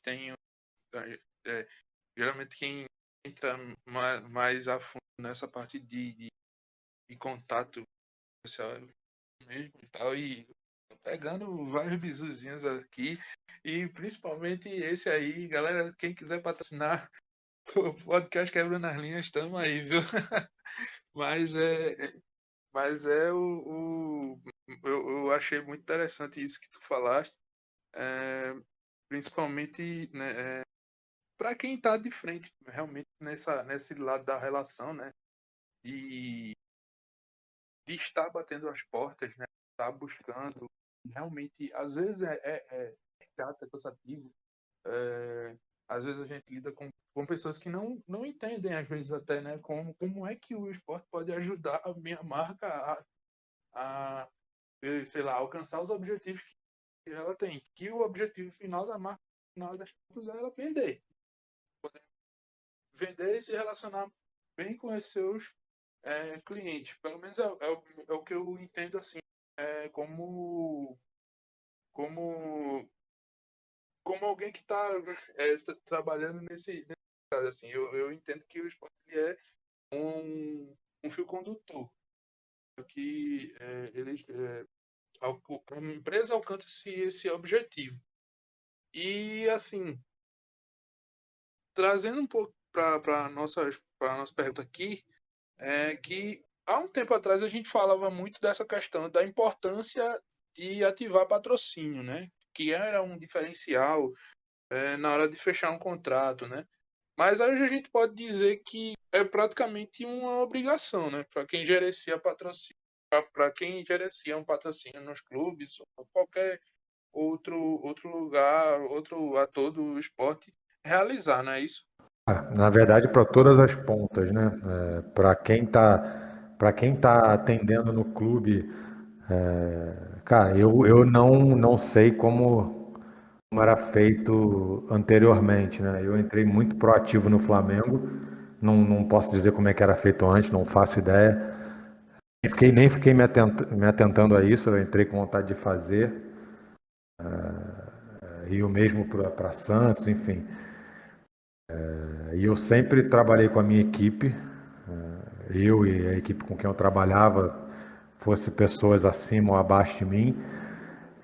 geralmente quem entra mais a fundo nessa parte de contato social mesmo e tal, e pegando vários bizuzinhos aqui, e principalmente esse aí, galera, quem quiser patrocinar o podcast Quebrando as Linhas, estamos aí, viu? Mas eu achei muito interessante isso que tu falaste, principalmente, né, para quem está de frente, realmente, nesse lado da relação, né? E de estar batendo as portas, né? Estar buscando, realmente, às vezes é chato, é cansativo. Às vezes a gente lida com pessoas que não entendem, às vezes até, né? Como é que o esporte pode ajudar a minha marca a sei lá, alcançar os objetivos que ela tem. Que o objetivo final da marca, no final das contas, é ela vender. Poder vender e se relacionar bem com os seus clientes. Pelo menos é o que eu entendo assim, como como alguém que está trabalhando nesse caso. Assim, eu entendo que o esporte é um fio condutor. Que a empresa alcança esse objetivo. E, assim, trazendo um pouco para a nossa pergunta aqui, que há um tempo atrás a gente falava muito dessa questão da importância de ativar patrocínio, né? Que era um diferencial na hora de fechar um contrato, né? Mas hoje a gente pode dizer que é praticamente uma obrigação, né? Para quem gerencia patrocínio, para quem gerencia um patrocínio nos clubes ou qualquer outro lugar, outro ator do esporte realizar, não é isso? Na verdade, para todas as pontas, né? Para quem tá atendendo no clube, cara, eu não sei como era feito anteriormente, né? Eu entrei muito proativo no Flamengo, não posso dizer como é que era feito antes, não faço ideia. Nem fiquei me atentando a isso, eu entrei com vontade de fazer, e o mesmo para Santos, enfim. E eu sempre trabalhei com a minha equipe, eu e a equipe com quem eu trabalhava, fosse pessoas acima ou abaixo de mim,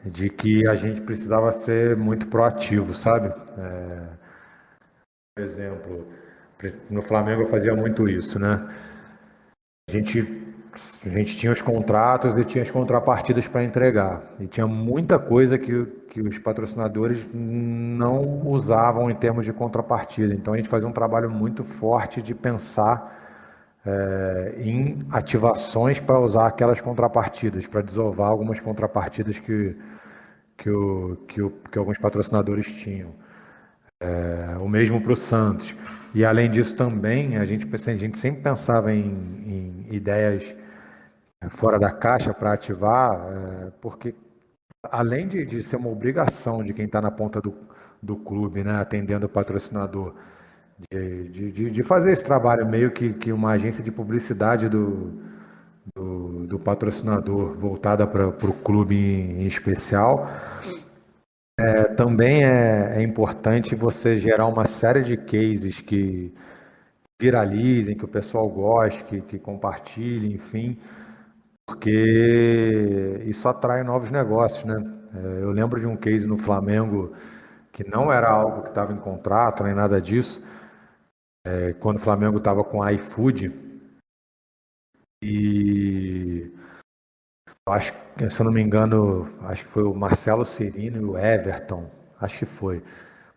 de que a gente precisava ser muito proativo, sabe? Por exemplo, no Flamengo eu fazia muito isso, né? A gente, a gente tinha os contratos e tinha as contrapartidas para entregar. E tinha muita coisa que os patrocinadores não usavam em termos de contrapartida. Então a gente fazia um trabalho muito forte de pensar em ativações para usar aquelas contrapartidas, para desovar algumas contrapartidas que que alguns patrocinadores tinham. O mesmo para o Santos. E além disso também, a gente sempre pensava em ideias fora da caixa para ativar, porque além de ser uma obrigação de quem está na ponta do clube, né, atendendo o patrocinador, de fazer esse trabalho meio que uma agência de publicidade do patrocinador voltada para o clube em especial. Também é importante você gerar uma série de cases que viralizem, que o pessoal goste, que compartilhe, enfim, porque isso atrai novos negócios, né? Eu lembro de um case no Flamengo que não era algo que estava em contrato, nem nada disso, quando o Flamengo estava com a iFood, e acho que, se eu não me engano, acho que foi o Marcelo Cirino e o Everton, acho que foi.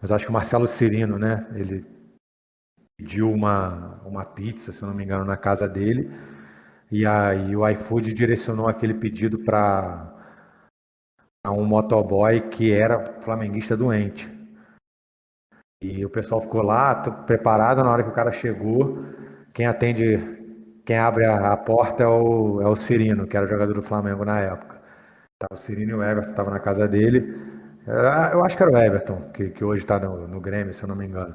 Mas acho que o Marcelo Cirino, né? Ele pediu uma pizza, se eu não me engano, na casa dele. E aí o iFood direcionou aquele pedido para um motoboy que era flamenguista doente. E o pessoal ficou lá, preparado. Na hora que o cara chegou, quem abre a porta é o Cirino, que era o jogador do Flamengo na época. O Cirino e o Everton estavam na casa dele. Eu acho que era o Everton, que hoje está no Grêmio, se eu não me engano.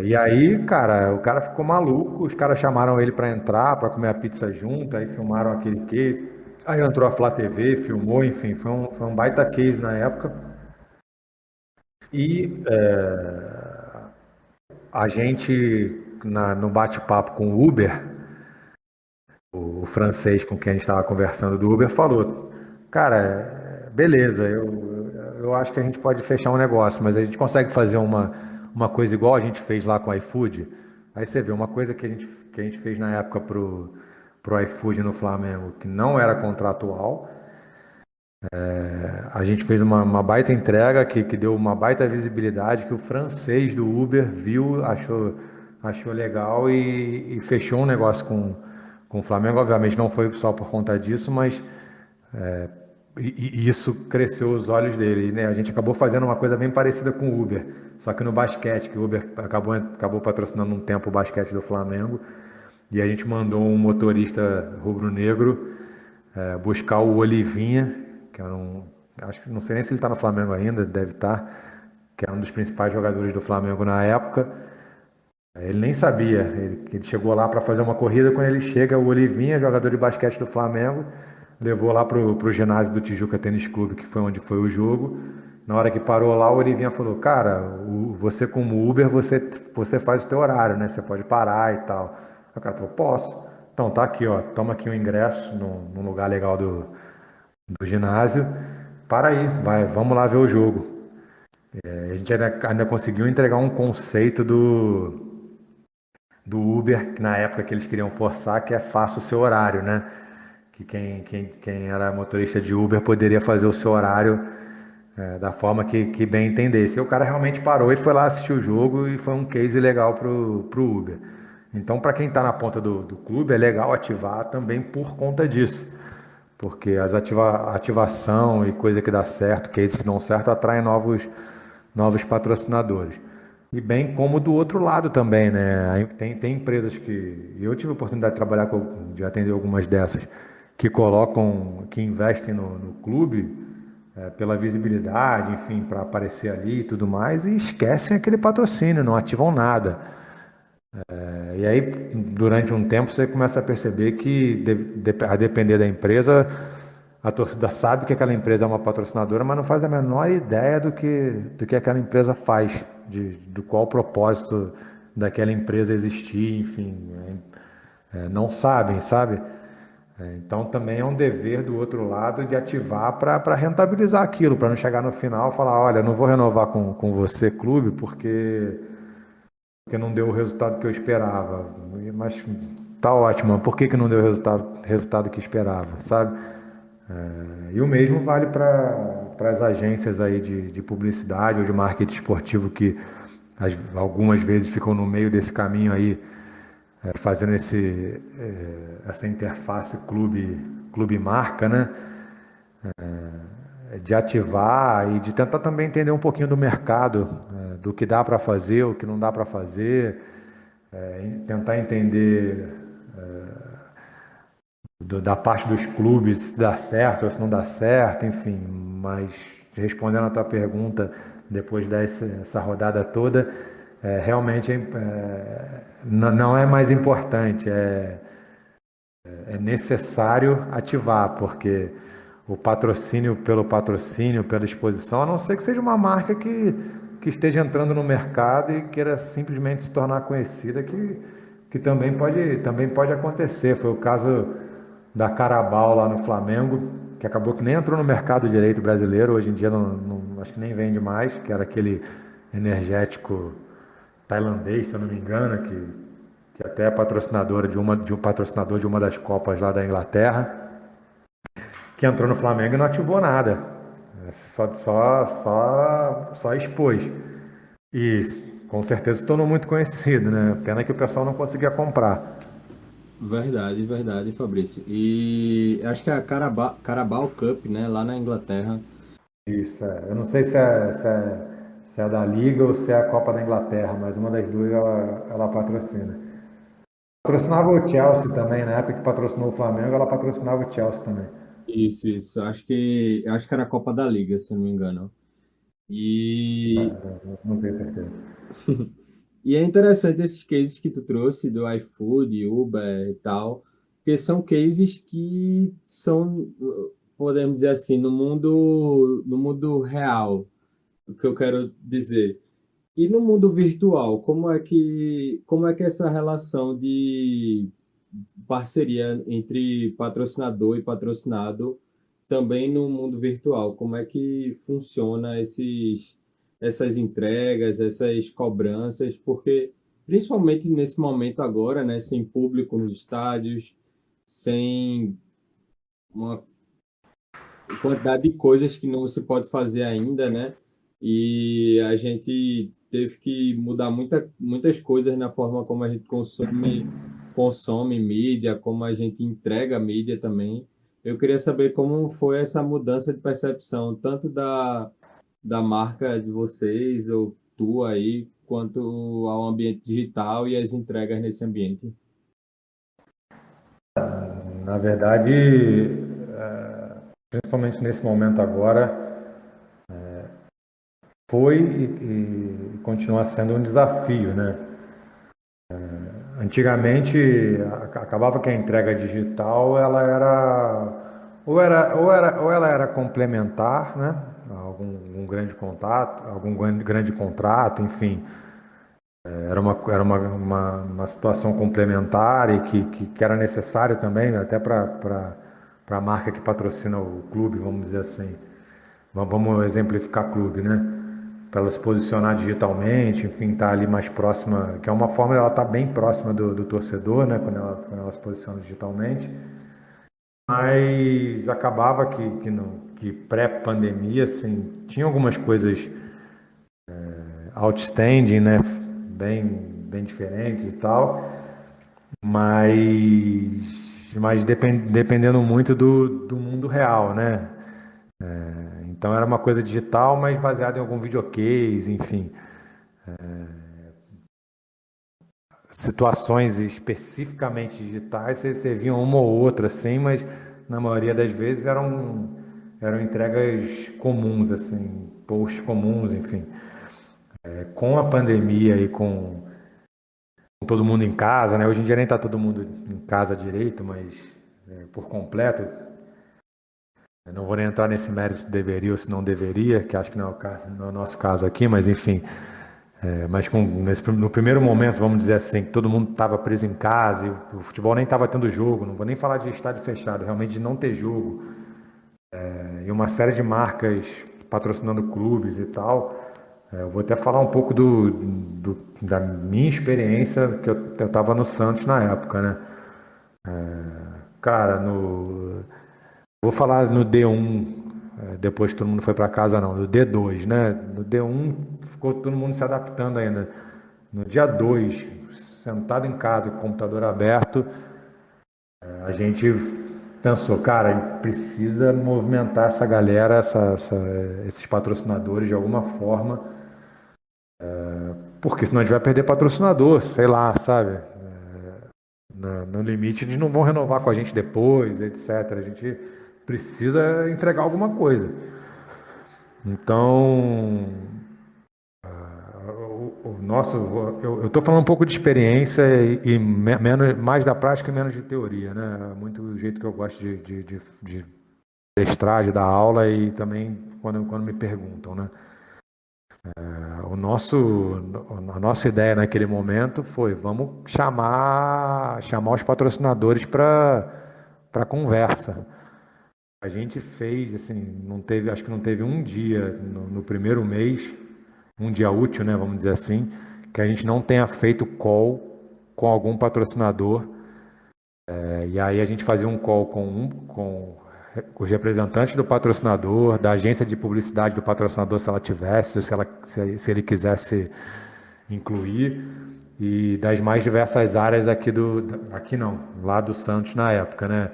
E aí, cara, o cara ficou maluco. Os caras chamaram ele para entrar, para comer a pizza junto. Aí filmaram aquele case. Aí entrou a Flá TV, filmou, enfim, foi um baita case na época. E a gente, no bate-papo com o Uber, o francês com quem a gente estava conversando do Uber, falou: cara, beleza, eu acho que a gente pode fechar um negócio, mas a gente consegue fazer uma coisa igual a gente fez lá com o iFood. Aí você vê, uma coisa que a gente fez na época pro iFood no Flamengo, que não era contratual. A gente fez uma baita entrega que deu uma baita visibilidade, que o francês do Uber viu, achou legal e fechou um negócio com o Flamengo. Obviamente não foi só por conta disso, mas e isso cresceu os olhos dele, né? A gente acabou fazendo uma coisa bem parecida com o Uber, só que no basquete, que o Uber acabou patrocinando um tempo o basquete do Flamengo, e a gente mandou um motorista rubro-negro buscar o Olivinha, que era acho que não sei nem se ele está no Flamengo ainda, deve estar, que era um dos principais jogadores do Flamengo na época. Ele nem sabia, ele chegou lá para fazer uma corrida. Quando ele chega, o Olivinha, jogador de basquete do Flamengo, levou lá pro ginásio do Tijuca Tênis Clube, que foi onde foi o jogo. Na hora que parou lá, o Olivinha falou: cara, você como Uber, você faz o teu horário, né? Você pode parar e tal. Aí o cara falou: posso. Então tá aqui, ó, toma aqui o ingresso num lugar legal do ginásio. Para aí, vamos lá ver o jogo. A gente ainda conseguiu entregar um conceito do Uber, que na época que eles queriam forçar, que é faça o seu horário, né? Que quem era motorista de Uber poderia fazer o seu horário da forma que bem entendesse. E o cara realmente parou e foi lá assistir o jogo, e foi um case legal pro Uber. Então, para quem está na ponta do clube, é legal ativar também por conta disso. Porque as ativação e coisa que dá certo, cases que dão certo, atraem novos patrocinadores. E bem como do outro lado também, né? Tem empresas que eu tive a oportunidade de trabalhar de atender algumas dessas, que investem no clube pela visibilidade, enfim, para aparecer ali e tudo mais, e esquecem aquele patrocínio, não ativam nada. E aí, durante um tempo, você começa a perceber que, a depender da empresa, a torcida sabe que aquela empresa é uma patrocinadora, mas não faz a menor ideia do que aquela empresa faz, do qual o propósito daquela empresa existir, enfim, não sabem, sabe? Então também é um dever do outro lado de ativar para rentabilizar aquilo, para não chegar no final e falar: olha, não vou renovar com você, clube, porque não deu o resultado que eu esperava. Mas tá ótimo, por que não deu o resultado que esperava, sabe? E o mesmo vale para as agências aí de publicidade ou de marketing esportivo, que algumas vezes ficam no meio desse caminho aí, fazendo essa interface clube-marca, né? de ativar e de tentar também entender um pouquinho do mercado, do que dá para fazer, o que não dá para fazer, tentar entender da parte dos clubes se dá certo ou se não dá certo, enfim. Mas respondendo a tua pergunta, depois dessa rodada toda, realmente não é mais importante, é necessário ativar, porque o patrocínio pelo patrocínio, pela exposição, a não ser que seja uma marca que esteja entrando no mercado e queira simplesmente se tornar conhecida, que também pode acontecer. Foi o caso da Carabao lá no Flamengo, que acabou que nem entrou no mercado direito brasileiro, hoje em dia acho que nem vende mais, que era aquele energético tailandês, se eu não me engano, que até é patrocinadora de um patrocinador de uma das Copas lá da Inglaterra, que entrou no Flamengo e não ativou nada. Só expôs. E com certeza se tornou muito conhecido, né? Pena que o pessoal não conseguia comprar. Verdade, verdade, Fabrício. E acho que é a Carabao Cup, né, lá na Inglaterra. Isso, eu não sei se é da Liga ou se é a Copa da Inglaterra, mas uma das duas ela patrocina. Patrocinava o Chelsea também, na época que patrocinou o Flamengo, ela patrocinava o Chelsea também. Isso. Acho que era a Copa da Liga, se eu não me engano. E, Não tenho certeza. e é interessante esses cases que tu trouxe do iFood, Uber e tal, porque são cases que são, podemos dizer assim, no mundo real, o que eu quero dizer. E no mundo virtual, como é que essa relação de parceria entre patrocinador e patrocinado também no mundo virtual, como é que funciona essas entregas, essas cobranças, porque principalmente nesse momento agora, né, sem público nos estádios, sem uma quantidade de coisas que não se pode fazer ainda, né? E a gente teve que mudar muitas coisas na forma como a gente consome mídia, como a gente entrega mídia também. Eu queria saber como foi essa mudança de percepção, tanto da marca de vocês, ou tua aí, quanto ao ambiente digital e as entregas nesse ambiente. Na verdade, principalmente nesse momento agora, foi e continua sendo um desafio, né? Antigamente, acabava que a entrega digital ela ou ela era complementar, né? Algum grande contato, grande contrato, enfim, uma situação complementar e que era necessário também, né, até para a marca que patrocina o clube, vamos dizer assim. Vamos exemplificar clube, né? Para ela se posicionar digitalmente, enfim, estar ali mais próxima, que é uma forma, ela está bem próxima do torcedor, né? Quando ela se posiciona digitalmente. Mas acabava que pré-pandemia, assim, tinha algumas coisas outstanding, né? Bem diferentes e tal, mas dependendo muito do mundo real, né? Então era uma coisa digital, mas baseada em algum videocase, enfim. Situações especificamente digitais, você via uma ou outra, assim, mas na maioria das vezes eram entregas comuns, assim, posts comuns, enfim. Com a pandemia e com todo mundo em casa, né? Hoje em dia nem está todo mundo em casa direito, mas por completo. Eu não vou nem entrar nesse mérito se deveria ou se não deveria, que acho que não é o nosso caso aqui, mas enfim. Mas no primeiro momento, vamos dizer assim, que todo mundo estava preso em casa e o futebol nem estava tendo jogo, não vou nem falar de estádio fechado, realmente de não ter jogo, e uma série de marcas patrocinando clubes e tal. Eu vou até falar um pouco da minha experiência, que eu estava no Santos na época, né? Cara, vou falar no D1, depois que todo mundo foi para casa, não, no D2, né? No D1 ficou todo mundo se adaptando ainda. No dia 2, sentado em casa, com o computador aberto, a gente pensou, cara, a gente precisa movimentar essa galera, esses patrocinadores de alguma forma, porque senão a gente vai perder patrocinador, sei lá, sabe? No limite, eles não vão renovar com a gente depois, etc. A gente precisa entregar alguma coisa. Então, o nosso, eu estou falando um pouco de experiência e menos, mais da prática e menos de teoria, né? É muito o jeito que eu gosto de mestrar, de dar aula e também quando me perguntam, né? A nossa ideia naquele momento foi, vamos chamar os patrocinadores para conversa. A gente fez, assim, acho que não teve um dia no primeiro mês, um dia útil, né, vamos dizer assim, que a gente não tenha feito call com algum patrocinador. E aí a gente fazia um call com os representantes do patrocinador, da agência de publicidade do patrocinador, se ela tivesse, se ele quisesse incluir, e das mais diversas áreas aqui não, lá do Santos na época, né?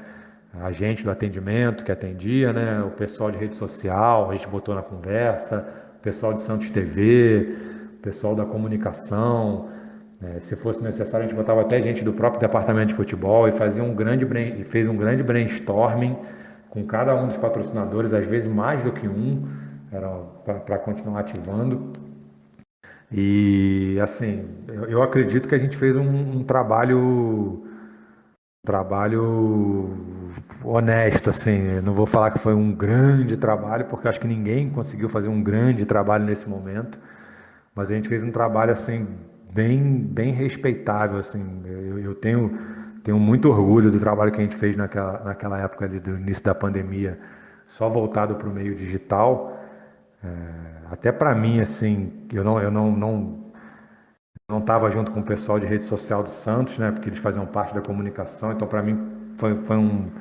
A gente do atendimento que atendia, né? O pessoal de rede social, a gente botou na conversa, o pessoal de Santos TV, o pessoal da comunicação. Se fosse necessário, a gente botava até gente do próprio departamento de futebol e fez um grande brainstorming com cada um dos patrocinadores, às vezes mais do que um, para continuar ativando. E assim, eu acredito que a gente fez um trabalho honesto, assim. Não vou falar que foi um grande trabalho, porque acho que ninguém conseguiu fazer um grande trabalho nesse momento, mas a gente fez um trabalho assim bem respeitável, assim. Eu tenho muito orgulho do trabalho que a gente fez naquela época ali do início da pandemia, só voltado para o meio digital. Até para mim, assim, eu não estava junto com o pessoal de rede social do Santos, né, porque eles faziam parte da comunicação, então para mim foi um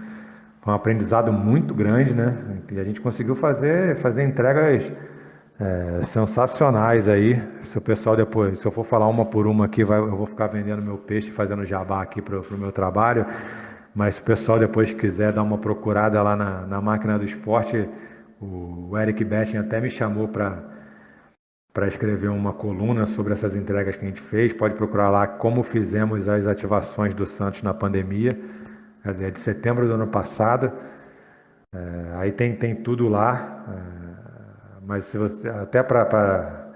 aprendizado muito grande, né, e a gente conseguiu fazer entregas sensacionais aí. Se o pessoal depois, se eu for falar uma por uma aqui, eu vou ficar vendendo meu peixe, fazendo jabá aqui para o meu trabalho, mas se o pessoal depois quiser dar uma procurada lá na Máquina do Esporte, o Eric Betting até me chamou para escrever uma coluna sobre essas entregas que a gente fez. Pode procurar lá como fizemos as ativações do Santos na pandemia, é de setembro do ano passado. Aí tem tudo lá. Mas se você, até para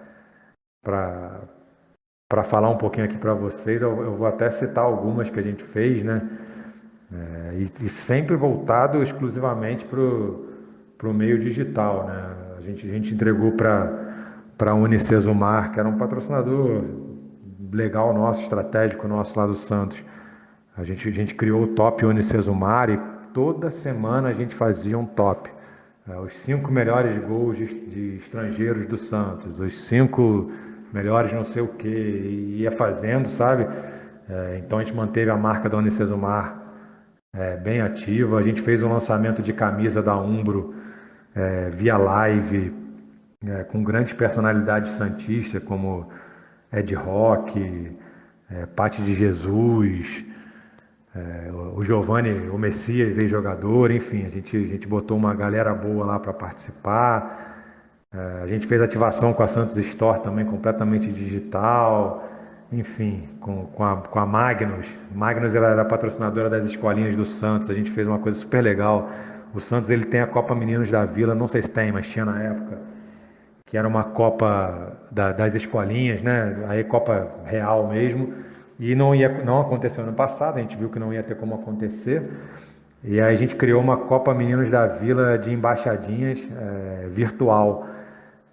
falar um pouquinho aqui para vocês, eu vou até citar algumas que a gente fez, né? E sempre voltado exclusivamente para o meio digital, né? A gente entregou para a Unicesumar, que era um patrocinador legal nosso, estratégico nosso lá do Santos. A gente criou o Top Unicesumar e toda semana a gente fazia um top. Os 5 melhores gols de estrangeiros do Santos, os 5 melhores não sei o que, e ia fazendo, sabe? Então a gente manteve a marca da Unicesumar bem ativa. A gente fez um lançamento de camisa da Umbro via live, com grandes personalidades santistas como Ed Rock, Pati de Jesus, o Giovani, o Messias, ex-jogador, enfim, a gente botou uma galera boa lá para participar. A gente fez ativação com a Santos Store também, completamente digital, enfim, com a Magnus. Magnus, ela era patrocinadora das escolinhas do Santos. A gente fez uma coisa super legal. O Santos, ele tem a Copa Meninos da Vila, não sei se tem, mas tinha na época, que era uma Copa das escolinhas, né? Aí Copa real mesmo. E não aconteceu no passado, a gente viu que não ia ter como acontecer. E aí a gente criou uma Copa Meninos da Vila de embaixadinhas virtual,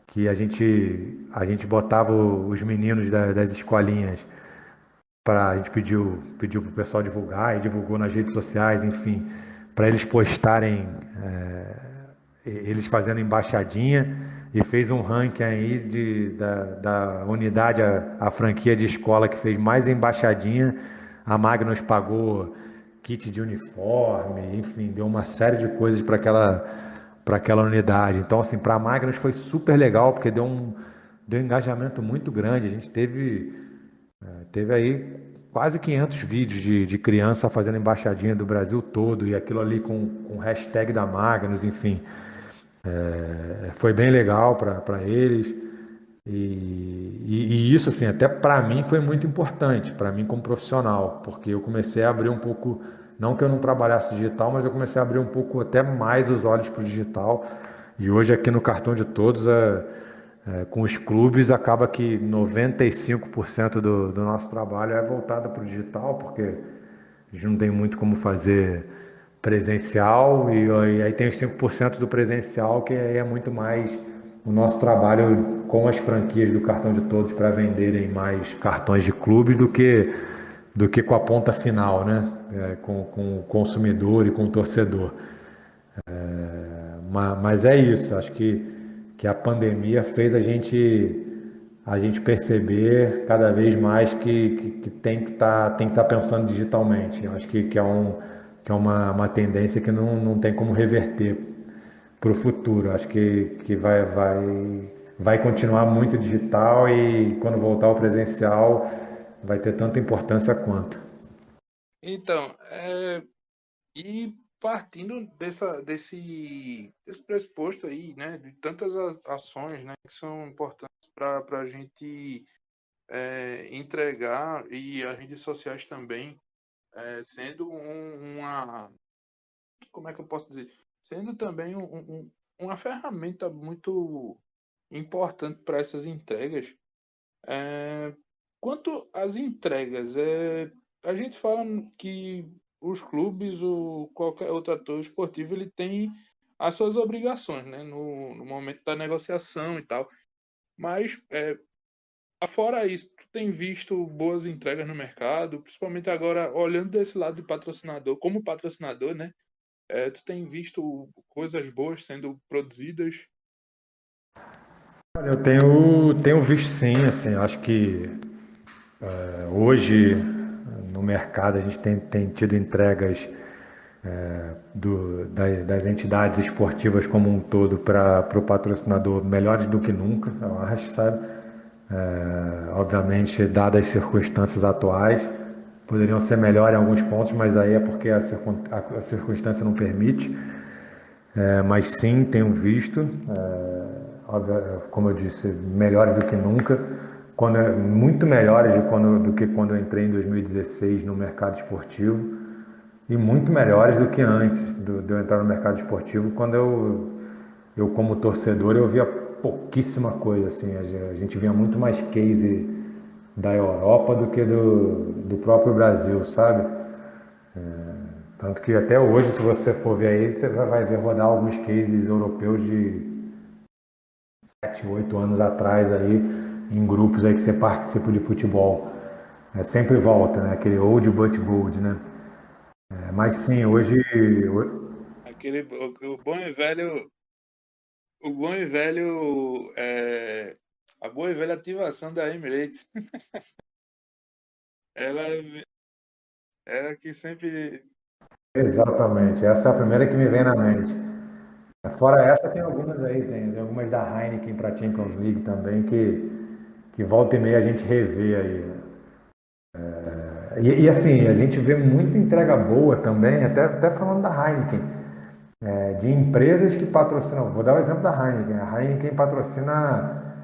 que a gente botava os meninos das escolinhas, a gente pediu para o pessoal divulgar, e divulgou nas redes sociais, enfim, para eles postarem, eles fazendo embaixadinha, e fez um ranking aí da unidade, a franquia de escola que fez mais embaixadinha. A Magnus pagou kit de uniforme, enfim, deu uma série de coisas para aquela unidade. Então, assim, para a Magnus foi super legal, porque deu um engajamento muito grande. A gente teve aí quase 500 vídeos de criança fazendo embaixadinha do Brasil todo, e aquilo ali com hashtag da Magnus, enfim. Foi bem legal para eles. E isso, assim, até para mim foi muito importante, para mim como profissional, porque eu comecei a abrir um pouco, não que eu não trabalhasse digital, mas eu comecei a abrir um pouco até mais os olhos para o digital. E hoje aqui no Cartão de Todos, com os clubes, acaba que 95% do nosso trabalho é voltado para o digital, porque a gente não tem muito como fazer presencial, e aí tem os 5% do presencial, que aí é muito mais o nosso trabalho com as franquias do Cartão de Todos para venderem mais cartões de clube do que com a ponta final, né? Com o consumidor e com o torcedor. Mas é isso, acho que a pandemia fez a gente perceber cada vez mais que tem que estar pensando digitalmente. Eu acho que é uma tendência que não tem como reverter para o futuro. Acho que vai continuar muito digital, e quando voltar ao presencial vai ter tanta importância quanto. Então, e partindo desse pressuposto aí, né, de tantas ações, né, que são importantes para a gente entregar, e as redes sociais também, sendo como é que eu posso dizer? Sendo também uma ferramenta muito importante para essas entregas. Quanto às entregas, a gente fala que os clubes ou qualquer outro ator esportivo, ele tem as suas obrigações, né, no momento da negociação e tal. Mas, afora isso, tu tem visto boas entregas no mercado, principalmente agora, olhando desse lado de patrocinador, como patrocinador, né? Tu tem visto coisas boas sendo produzidas? Olha, eu tenho visto sim, assim, eu acho que hoje no mercado a gente tem tido entregas das entidades esportivas como um todo para o patrocinador melhores do que nunca, eu acho, sabe? Obviamente, dadas as circunstâncias atuais, poderiam ser melhores em alguns pontos, mas aí é porque a circunstância não permite. Mas sim, tenho visto, como eu disse, melhores do que nunca, muito melhores do que quando eu entrei em 2016 no mercado esportivo, e muito melhores do que antes de eu entrar no mercado esportivo, quando eu como torcedor, eu via pouquíssima coisa, assim, a gente via muito mais case da Europa do que do próprio Brasil, sabe? Tanto que até hoje, se você for ver aí, você vai ver rodar alguns cases europeus de 7, 8 anos atrás aí, em grupos aí que você participa de futebol. Sempre volta, né? Aquele old but gold, né? Mas sim, hoje... Aquele, o bom e velho, o bom e velho, a boa e velha ativação da Emirates. Ela é que sempre. Exatamente, essa é a primeira que me vem na mente. Fora essa, tem algumas aí, tem algumas da Heineken para Champions League também, que volta e meia a gente revê aí. E assim, a gente vê muita entrega boa também, até falando da Heineken, de empresas que patrocinam. Vou dar o exemplo da Heineken. A Heineken patrocina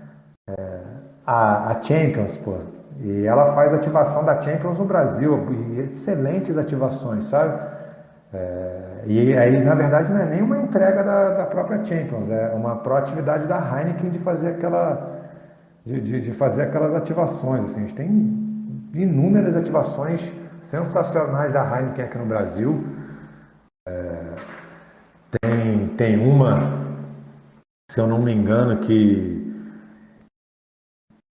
a Champions, pô. E ela faz ativação da Champions no Brasil, e excelentes ativações, sabe? E aí, na verdade, não é nenhuma entrega da própria Champions, é uma proatividade da Heineken de fazer aquelas ativações. Assim, a gente tem inúmeras ativações sensacionais da Heineken aqui no Brasil. Tem uma, se eu não me engano, que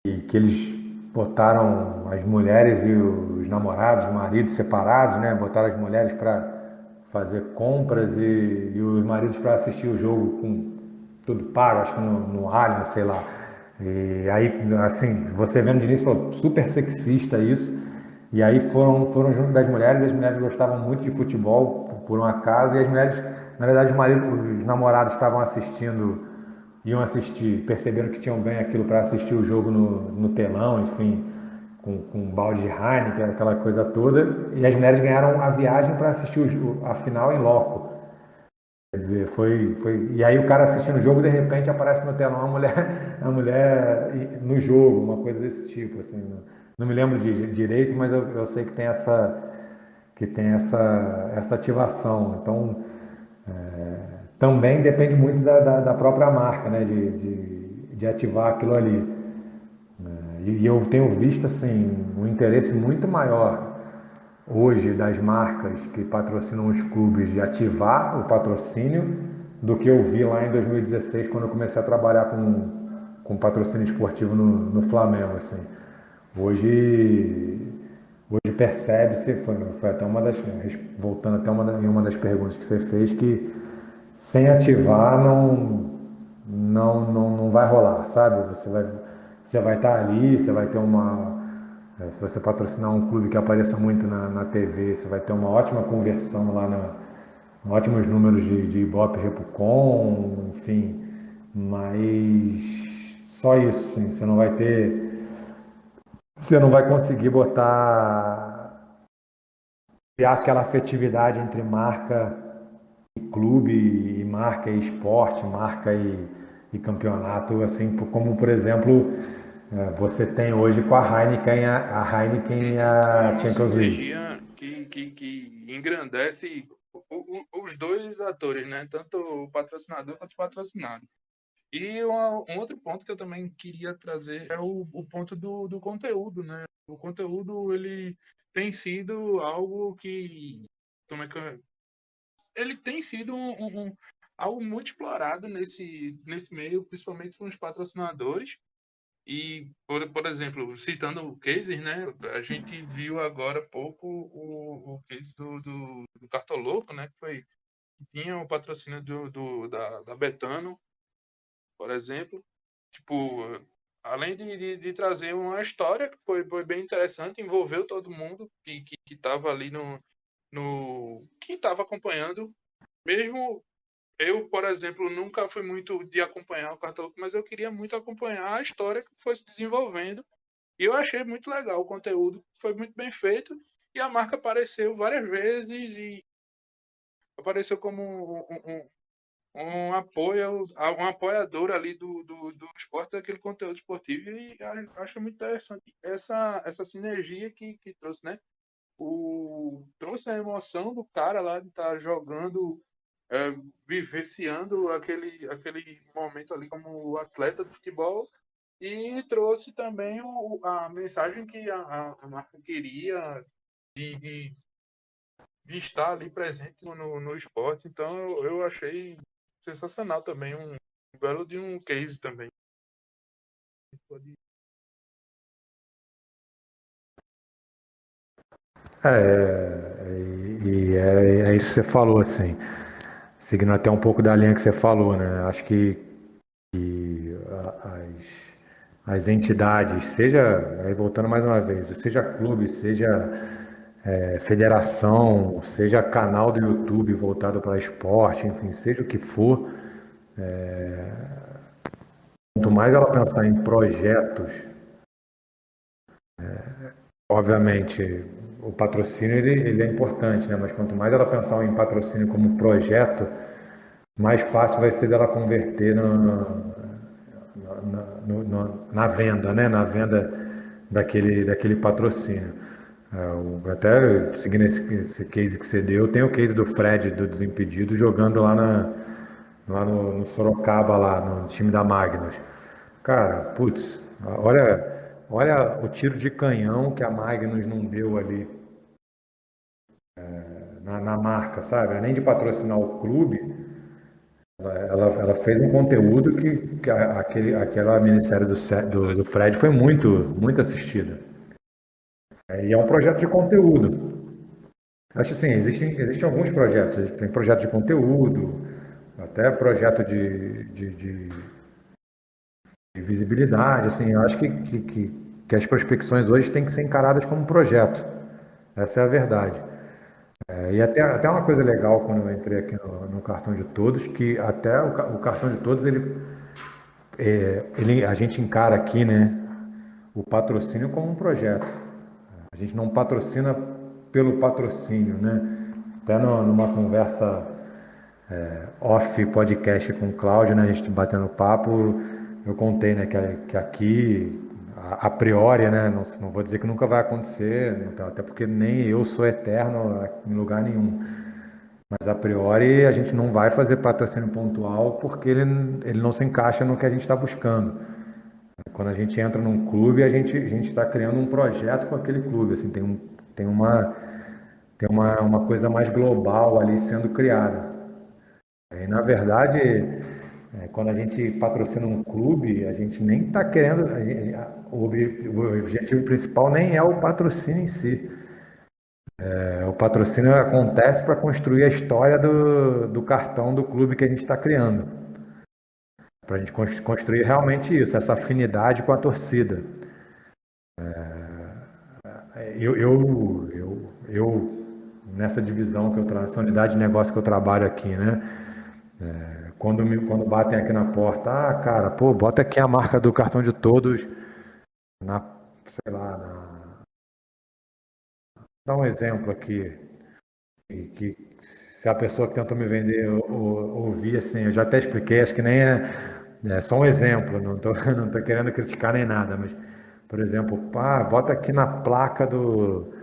eles botaram as mulheres e os namorados, os maridos separados, né? Botaram as mulheres para fazer compras e os maridos para assistir o jogo com tudo pago, acho que no Allianz, sei lá. E aí, assim, você vendo de início, falou super sexista isso. E aí foram junto das mulheres, e as mulheres gostavam muito de futebol, por um acaso, e as mulheres, na verdade, os namorados estavam iam assistir, perceberam que tinham ganho aquilo para assistir o jogo no telão, enfim, com um balde de Heineken, aquela coisa toda, e as mulheres ganharam a viagem para assistir a final em loco. Quer dizer, e aí o cara assistindo o jogo, de repente aparece no telão a mulher no jogo, uma coisa desse tipo, assim, não me lembro direito, mas eu sei que tem essa ativação. Então, também depende muito da própria marca, né, de ativar aquilo ali. E eu tenho visto, assim, um interesse muito maior hoje das marcas que patrocinam os clubes de ativar o patrocínio do que eu vi lá em 2016, quando eu comecei a trabalhar com patrocínio esportivo no Flamengo, assim. Hoje percebe-se, foi até voltando até em uma das perguntas que você fez, que sem ativar não vai rolar, sabe? Você vai estar ali, você vai ter se você patrocinar um clube que apareça muito na TV, você vai ter uma ótima conversão lá, ótimos números de Ibope Repucon, enfim, mas só isso, sim, você não vai conseguir criar aquela afetividade entre marca e clube, e marca e esporte, marca e campeonato, assim como, por exemplo, você tem hoje com a Heineken e a Champions League. Sinergia que engrandece os dois atores, né? Tanto o patrocinador quanto o patrocinado. E um outro ponto que eu também queria trazer é o ponto do conteúdo, né? O conteúdo, ele tem sido algo que... Como é que ele tem sido algo muito explorado nesse meio, principalmente com os patrocinadores. E, por exemplo, citando cases, né? A gente viu agora há pouco o case do Cartoloco, né? Que tinha o patrocínio da Betano, por exemplo. Tipo, além de trazer uma história que foi bem interessante, envolveu todo mundo que estava ali que estava acompanhando. Mesmo eu, por exemplo, nunca fui muito de acompanhar o Cartoloco, mas eu queria muito acompanhar a história que foi se desenvolvendo. E eu achei muito legal o conteúdo, foi muito bem feito. E a marca apareceu várias vezes e apareceu como um apoiador ali do esporte, daquele conteúdo esportivo. E acho muito interessante essa sinergia que trouxe, né? Trouxe a emoção do cara lá de estar jogando, vivenciando aquele momento ali como atleta de futebol, e trouxe também a mensagem que a marca queria de, de estar ali presente no esporte. Então eu achei sensacional também, um belo de um case também. É isso que você falou, assim, seguindo até um pouco da linha que você falou, né? Acho que as entidades, aí voltando mais uma vez, seja clube, seja federação, seja canal do YouTube voltado para esporte, enfim, seja o que for, quanto mais ela pensar em projetos, obviamente o patrocínio ele é importante, né? Mas quanto mais ela pensar em patrocínio como projeto, mais fácil vai ser dela converter na venda, né? Na venda daquele patrocínio. Até seguindo esse case que você deu, tem o case do Fred, do Desimpedido, jogando lá no Sorocaba, lá no time da Magnus. Cara, putz, olha o tiro de canhão que a Magnus não deu ali na marca, sabe? Além de patrocinar o clube, ela fez um conteúdo que aquela minissérie do Fred foi muito assistida. E é um projeto de conteúdo. Acho assim, existem alguns projetos. Tem projeto de conteúdo, até projeto de visibilidade. Assim, eu acho que as prospecções hoje têm que ser encaradas como projeto. Essa é a verdade. E até uma coisa legal quando eu entrei aqui no Cartão de Todos, que até o Cartão de Todos, a gente encara aqui, né, o patrocínio como um projeto. A gente não patrocina pelo patrocínio, né? Até numa conversa off podcast com o Cláudio, né? A gente batendo papo, eu contei, né, que aqui, a priori, né? Não vou dizer que nunca vai acontecer, até porque nem eu sou eterno em lugar nenhum. Mas a priori a gente não vai fazer patrocínio pontual porque ele não se encaixa no que a gente está buscando. Quando a gente entra num clube, a gente está criando um projeto com aquele clube. Assim, tem uma coisa mais global ali sendo criada. E, na verdade, quando a gente patrocina um clube, a gente nem está querendo. O objetivo principal nem é o patrocínio em si. O patrocínio acontece para construir a história do cartão do clube que a gente está criando. Para a gente construir realmente isso, essa afinidade com a torcida. Eu nessa divisão que eu trabalho, essa unidade de negócio que eu trabalho aqui, né? Quando batem aqui na porta, cara, pô, bota aqui a marca do cartão de todos sei lá, dá um exemplo aqui, que se a pessoa que tentou me vender ouvir, assim, eu já até expliquei, acho que nem é só um exemplo, não tô querendo criticar nem nada, mas, por exemplo, bota aqui na placa do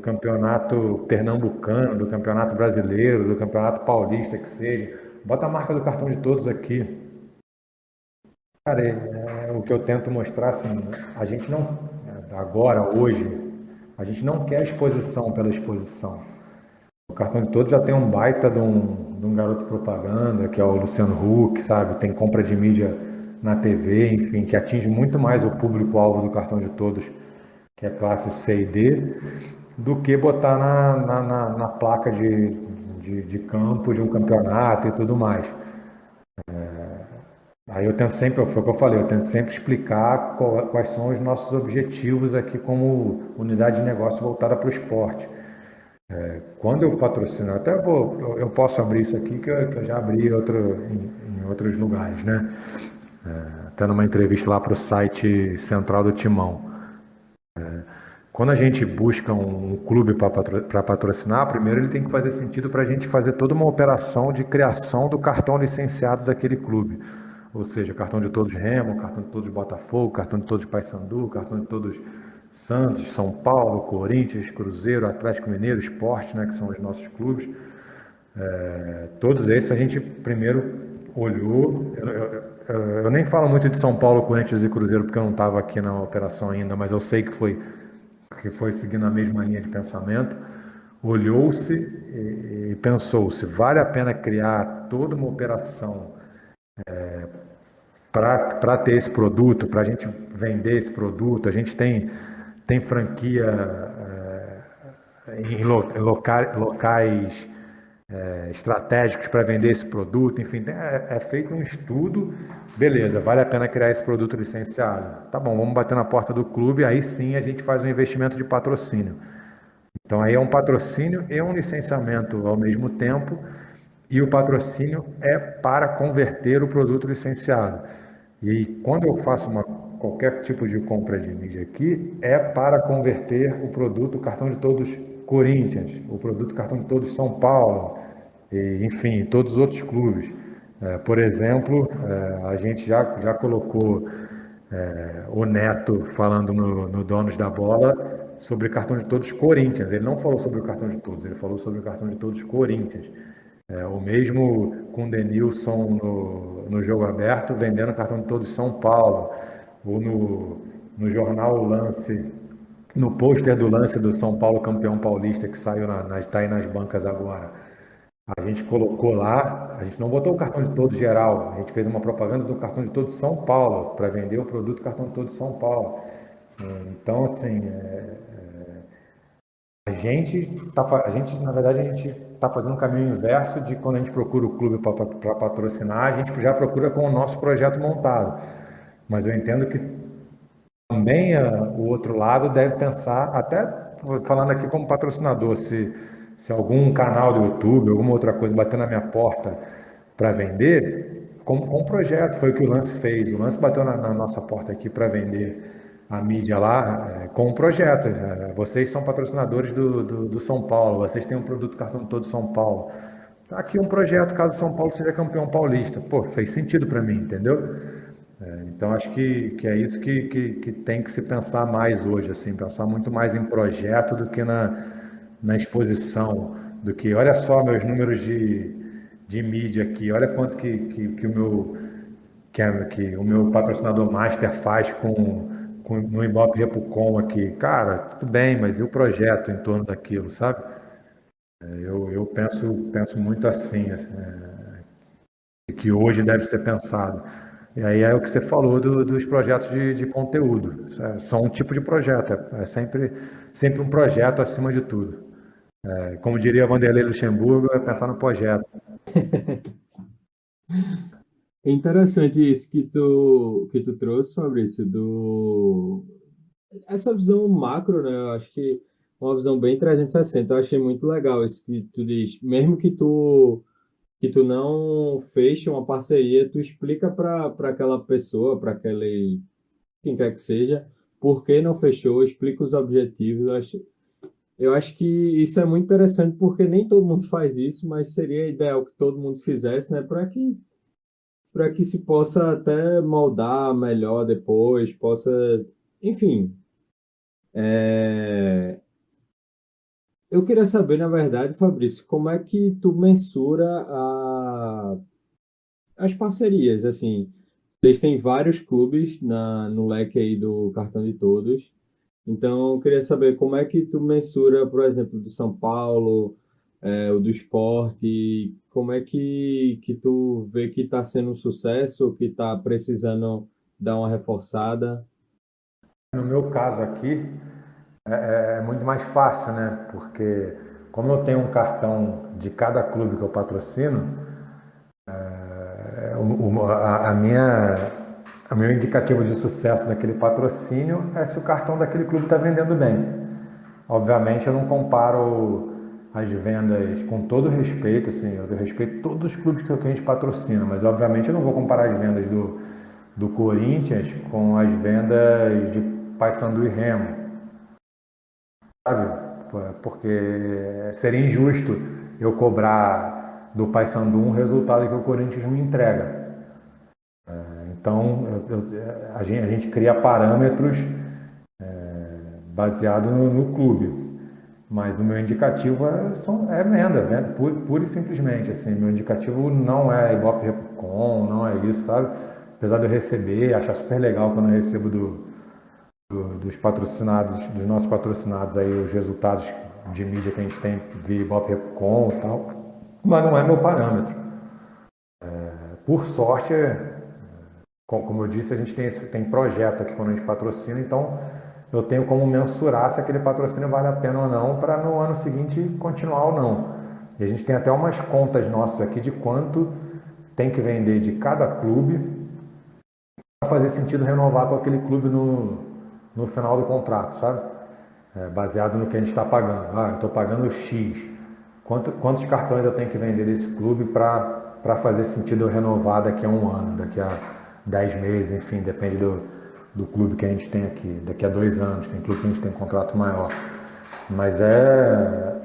campeonato pernambucano, do campeonato brasileiro, do campeonato paulista, que seja, bota a marca do cartão de todos aqui. Cara, o que eu tento mostrar, assim, a gente não, agora, hoje, a gente não quer exposição pela exposição. O cartão de todos já tem um baita de um garoto propaganda, que é o Luciano Huck, sabe? Tem compra de mídia na TV, enfim, que atinge muito mais o público-alvo do cartão de todos, que é classe C e D, do que botar na placa de campo de um campeonato e tudo mais. Aí eu tento sempre, foi o que eu falei, eu tento sempre explicar quais são os nossos objetivos aqui como unidade de negócio voltada para o esporte. Quando eu patrocino, eu posso abrir isso aqui, que eu já abri em outros lugares, né? Até numa entrevista lá para o site central do Timão. Quando a gente busca um clube para patrocinar, primeiro ele tem que fazer sentido para a gente fazer toda uma operação de criação do cartão licenciado daquele clube. Ou seja, cartão de todos Remo, cartão de todos Botafogo, cartão de todos Paysandu, cartão de todos Santos, São Paulo, Corinthians, Cruzeiro, Atlético Mineiro, Sport, né, que são os nossos clubes. Todos esses a gente primeiro olhou. Eu nem falo muito de São Paulo, Corinthians e Cruzeiro porque eu não estava aqui na operação ainda, mas eu sei que foi seguindo a mesma linha de pensamento. Olhou-se e pensou-se, vale a pena criar toda uma operação para ter esse produto, para a gente vender esse produto. A gente tem franquia em locais estratégicos para vender esse produto, enfim, é feito um estudo, beleza, vale a pena criar esse produto licenciado. Tá bom, vamos bater na porta do clube, aí sim a gente faz um investimento de patrocínio. Então aí é um patrocínio e um licenciamento ao mesmo tempo, e o patrocínio é para converter o produto licenciado. E quando eu faço qualquer tipo de compra de mídia aqui, é para converter o produto cartão de todos Corinthians, o produto cartão de todos São Paulo, e, enfim, todos os outros clubes. Por exemplo, a gente já colocou o Neto falando no Donos da Bola sobre cartão de todos Corinthians. Ele não falou sobre o cartão de todos, ele falou sobre o cartão de todos Corinthians. O mesmo com o Denilson no Jogo Aberto, vendendo cartão de todos São Paulo, ou no jornal Lance, no pôster do Lance do São Paulo campeão paulista, que saiu está aí nas bancas agora. A gente colocou lá, a gente não botou o cartão de todos geral, a gente fez uma propaganda do cartão de todos São Paulo, para vender o produto cartão de todos São Paulo. Então, assim, na verdade, a gente está fazendo um caminho inverso de quando a gente procura o clube para patrocinar, a gente já procura com o nosso projeto montado. Mas eu entendo que também o outro lado deve pensar, até falando aqui como patrocinador, se algum canal do YouTube, alguma outra coisa bater na minha porta para vender, com um projeto, foi o que o Lance fez. O Lance bateu na nossa porta aqui para vender a mídia lá com um projeto. Vocês são patrocinadores do São Paulo, vocês têm um produto cartão todo São Paulo. Tá aqui um projeto caso São Paulo seja campeão paulista. Pô, fez sentido para mim, entendeu? Então acho que é isso que tem que se pensar mais hoje, assim, pensar muito mais em projeto do que na exposição, do que olha só meus números de mídia aqui, olha quanto que o meu patrocinador master faz no Ibope Repucon aqui. Cara, tudo bem, mas e o projeto em torno daquilo, sabe? Eu penso muito assim, que hoje deve ser pensado. E aí é o que você falou dos projetos de conteúdo. São um tipo de projeto, é sempre um projeto acima de tudo. Como diria Vanderlei Luxemburgo, é pensar no projeto. É interessante isso que tu trouxe, Fabrício, essa visão macro, né? Eu acho que é uma visão bem 360. Eu achei muito legal isso que tu diz. Mesmo que tu não feche uma parceria, tu explica para aquela pessoa, para aquele quem quer que seja, por que não fechou, explica os objetivos. Eu acho que isso é muito interessante porque nem todo mundo faz isso, mas seria ideal que todo mundo fizesse, né? Para que se possa até moldar melhor depois, enfim. é, Eu queria saber, na verdade, Fabrício, como é que tu mensura as parcerias? Assim, eles têm vários clubes no leque aí do cartão de todos. Então, eu queria saber como é que tu mensura, por exemplo, do São Paulo, o do Sport, como é que tu vê que está sendo um sucesso, que está precisando dar uma reforçada? No meu caso aqui, é muito mais fácil, né? Porque como eu tenho um cartão de cada clube que eu patrocino, a meu indicativo de sucesso daquele patrocínio é se o cartão daquele clube está vendendo bem. Obviamente eu não comparo as vendas com todo respeito, assim, eu respeito todos os clubes que a gente patrocina, mas obviamente eu não vou comparar as vendas do Corinthians com as vendas de Paysandu e Remo, sabe? Porque seria injusto eu cobrar do Paysandu um resultado que o Corinthians me entrega. Então a gente cria parâmetros baseado no clube. Mas o meu indicativo é venda, pura e simplesmente. Assim, meu indicativo não é Ibope Repucon, não é isso, sabe? Apesar de eu receber, achar super legal quando eu recebo dos patrocinados, dos nossos patrocinados aí, os resultados de mídia que a gente tem via Ibope Repucon e tal. Mas não é meu parâmetro. Por sorte, como eu disse, a gente tem projeto aqui quando a gente patrocina, então eu tenho como mensurar se aquele patrocínio vale a pena ou não para no ano seguinte continuar ou não. E a gente tem até umas contas nossas aqui de quanto tem que vender de cada clube para fazer sentido renovar com aquele clube no final do contrato, sabe? Baseado no que a gente está pagando. Eu estou pagando X. Quantos cartões eu tenho que vender desse clube para fazer sentido eu renovar daqui a um ano, daqui a 10 meses, enfim, depende do clube que a gente tem aqui. Daqui a 2 anos, tem clube que a gente tem um contrato maior. Mas é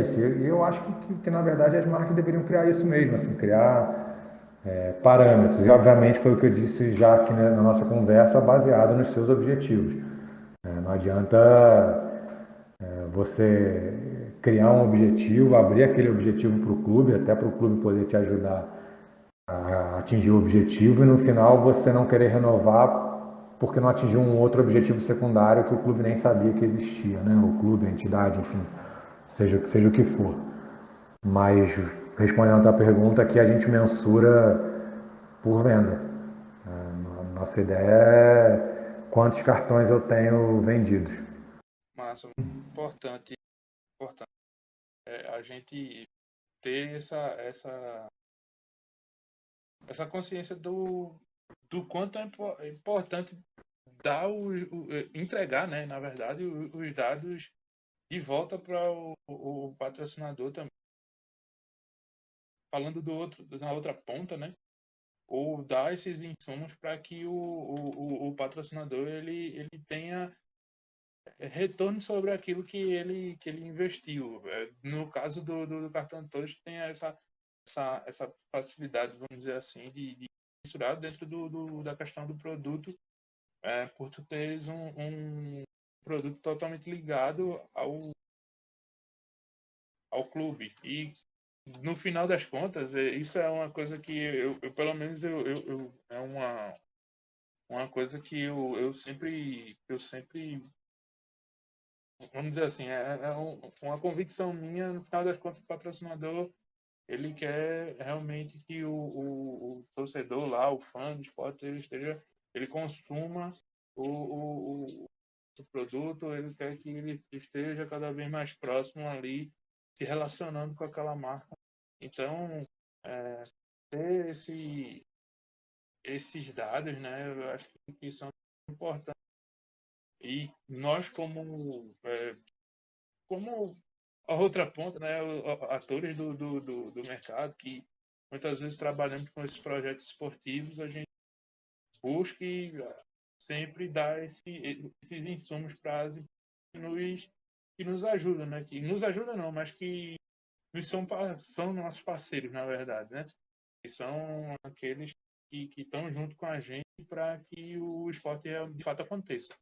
isso. E eu acho que, na verdade, as marcas deveriam criar isso mesmo, assim, criar parâmetros. E, obviamente, foi o que eu disse já aqui, né, na nossa conversa, baseado nos seus objetivos. Não adianta você criar um objetivo, abrir aquele objetivo para o clube, até para o clube poder te ajudar a atingir o objetivo, e no final você não querer renovar porque não atingiu um outro objetivo secundário que o clube nem sabia que existia, né? O clube, a entidade, enfim, seja o que for. Mas, respondendo a tua pergunta, aqui a gente mensura por venda. Nossa ideia é quantos cartões eu tenho vendidos. Massa, importante, importante. A gente ter essa consciência do quanto é importante dar entregar, né, na verdade, os dados de volta para o patrocinador também. Falando na outra ponta, né? ou dar esses insumos para que o patrocinador ele tenha retorno sobre aquilo que ele investiu. No caso do cartão de todos, tem essa facilidade, vamos dizer assim, de misturar dentro da questão do produto, por tu teres um produto totalmente ligado ao clube. E no final das contas, isso é uma coisa que eu pelo menos é uma coisa que eu sempre vamos dizer assim, uma convicção minha. No final das contas, o patrocinador ele quer realmente que o torcedor lá, o fã do esporte, ele consuma o produto, ele quer que ele esteja cada vez mais próximo ali, se relacionando com aquela marca. Então, ter esses dados, né, eu acho que são importantes. E nós, como a outra ponta, né, atores do mercado, que muitas vezes trabalhamos com esses projetos esportivos, a gente busca sempre dar esses insumos para as empresas que nos ajudam, né? Que nos ajudam não, mas que nos são nossos parceiros, na verdade, né? Que são aqueles que estão junto com a gente para que o esporte de fato aconteça.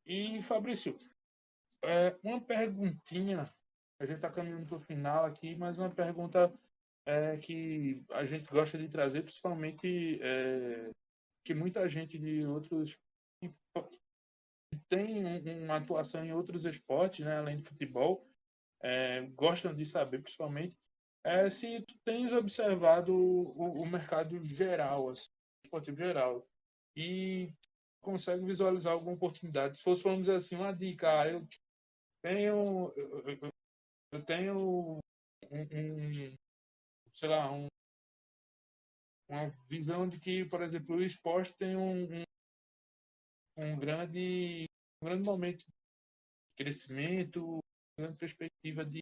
E, Fabrício, uma perguntinha, a gente está caminhando para o final aqui, mas uma pergunta que a gente gosta de trazer, principalmente que muita gente de outros tem uma atuação em outros esportes, né, além do futebol, gostam de saber, principalmente, se tu tens observado o mercado geral, assim, esportivo geral, e consegue visualizar alguma oportunidade. Se fosse, vamos dizer assim, uma dica, tenho, eu tenho sei lá, uma visão de que, por exemplo, o esporte tem um grande momento de crescimento, uma grande perspectiva de,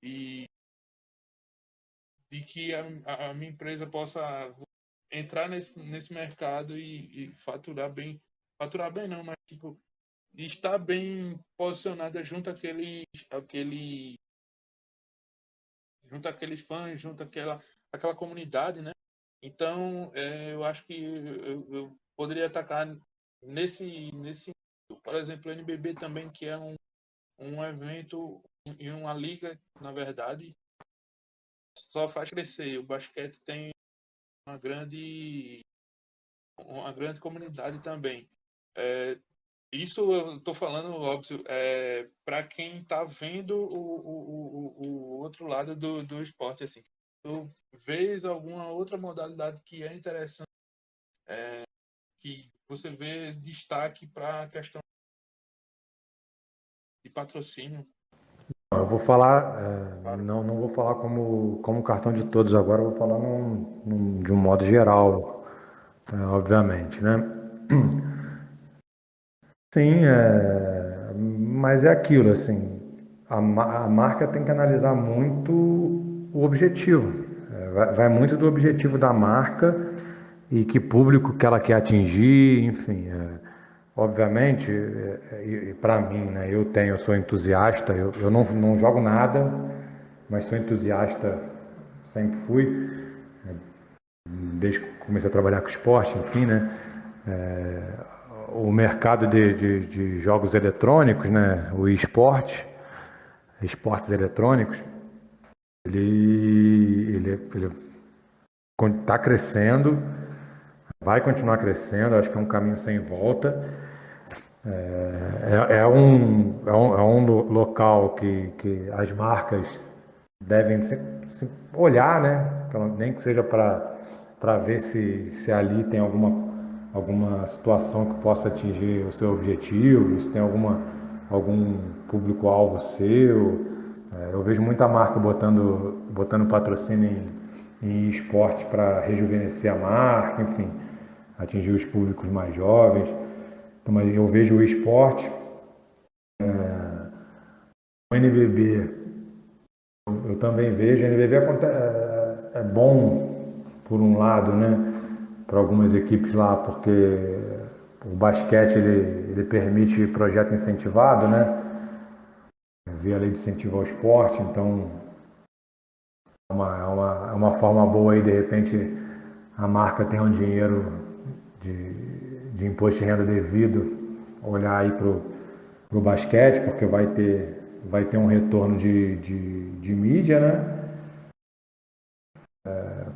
de que a minha empresa possa entrar nesse mercado e faturar bem não, mas tipo, estar bem posicionada junto àqueles fãs, junto àquela comunidade, né? Então, eu acho que eu poderia atacar nesse, por exemplo, o NBB também, que é um evento e uma liga, na verdade, só faz crescer. O basquete tem uma grande comunidade também. Isso eu estou falando, óbvio, para quem está vendo o outro lado do esporte. Assim. Tu vês alguma outra modalidade que é interessante, que você vê destaque para a questão de patrocínio? Eu vou falar, não vou falar como cartão de todos agora, eu vou falar de um modo geral, obviamente, né? Sim, mas é aquilo, assim, a marca tem que analisar muito o objetivo, vai muito do objetivo da marca e que público que ela quer atingir, enfim, obviamente, para mim, né, eu sou entusiasta, eu não jogo nada, mas sou entusiasta, sempre fui, desde que comecei a trabalhar com esporte, enfim, né? O mercado de jogos eletrônicos, né? O esportes eletrônicos, ele está crescendo, vai continuar crescendo, acho que é um caminho sem volta. É um local que as marcas devem se olhar, né? Nem que seja para ver se ali tem alguma situação que possa atingir o seu objetivo, se tem algum público-alvo seu. Eu vejo muita marca botando patrocínio em esporte para rejuvenescer a marca, enfim, atingir os públicos mais jovens. Então, mas eu vejo o esporte, o NBB, eu também vejo. O NBB é bom por um lado, né, para algumas equipes lá, porque o basquete ele permite projeto incentivado, né, via lei de incentivo ao esporte, então é uma forma boa aí, de repente, a marca tem um dinheiro de imposto de renda devido, olhar aí para o basquete, porque vai ter um retorno de mídia, né?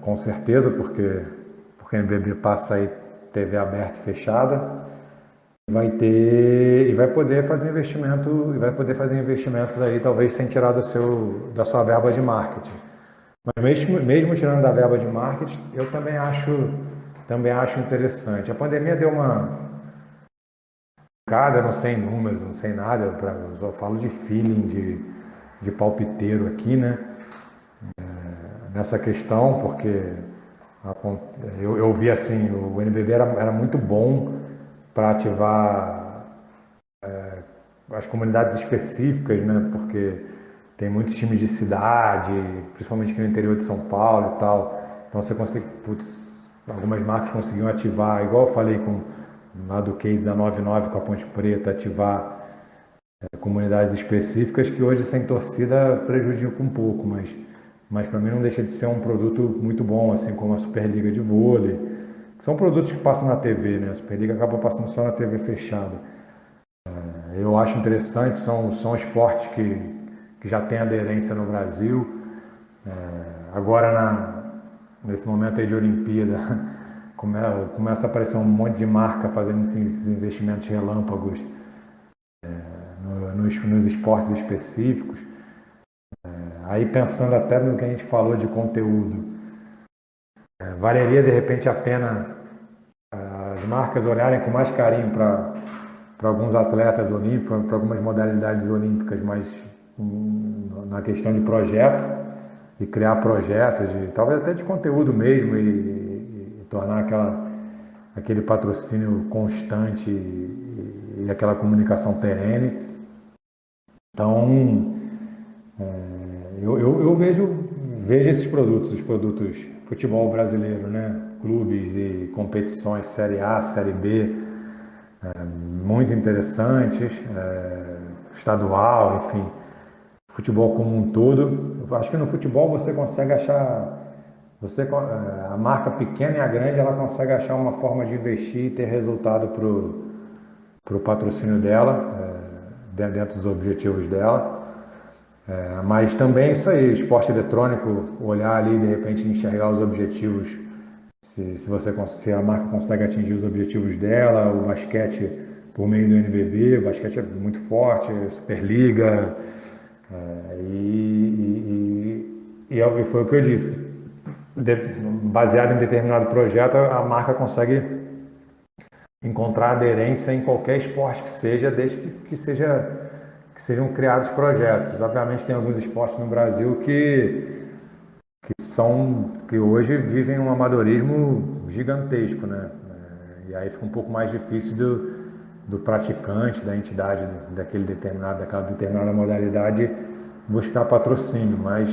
Com certeza, porque o NBB passa aí TV aberta e fechada, e vai poder fazer investimentos aí, talvez sem tirar da sua verba de marketing. Mas mesmo tirando da verba de marketing, eu também acho interessante. A pandemia deu uma eu não sei números, não sei nada, eu só falo de feeling, de palpiteiro aqui, né? Nessa questão, porque eu vi assim, o NBB era muito bom para ativar as comunidades específicas, né? Porque tem muitos times de cidade, principalmente aqui no interior de São Paulo e tal. Então você consegue, algumas marcas conseguiam ativar, igual eu falei lá do case da 99 com a Ponte Preta, ativar comunidades específicas que hoje sem torcida prejudicam um pouco, mas para mim não deixa de ser um produto muito bom, assim como a Superliga de vôlei, que são produtos que passam na TV, né? A Superliga acaba passando só na TV fechada. Eu acho interessante, são esportes que já têm aderência no Brasil. Agora, nesse momento aí de Olimpíada, começa a aparecer um monte de marca fazendo esses investimentos relâmpagos nos esportes específicos. Aí pensando até no que a gente falou de conteúdo, valeria de repente a pena as marcas olharem com mais carinho para alguns atletas olímpicos, para algumas modalidades olímpicas, mas na questão de projeto, e criar projetos, talvez até de conteúdo mesmo, e tornar aquele patrocínio constante e aquela comunicação perene. Então, eu vejo esses produtos, os produtos futebol brasileiro, né? Clubes e competições Série A, Série B, muito interessantes, estadual, enfim, futebol como um todo. Eu acho que no futebol você consegue achar, a marca pequena e a grande, ela consegue achar uma forma de investir e ter resultado para o patrocínio dela, dentro dos objetivos dela. Mas também é isso aí, esporte eletrônico, olhar ali, de repente enxergar os objetivos, se a marca consegue atingir os objetivos dela, o basquete por meio do NBB, o basquete é muito forte, Superliga, e foi o que eu disse, baseado em determinado projeto, a marca consegue encontrar aderência em qualquer esporte que seja, desde que sejam criados projetos. Obviamente tem alguns esportes no Brasil que hoje vivem um amadorismo gigantesco, né? E aí fica um pouco mais difícil do praticante, da entidade daquela determinada modalidade buscar patrocínio, mas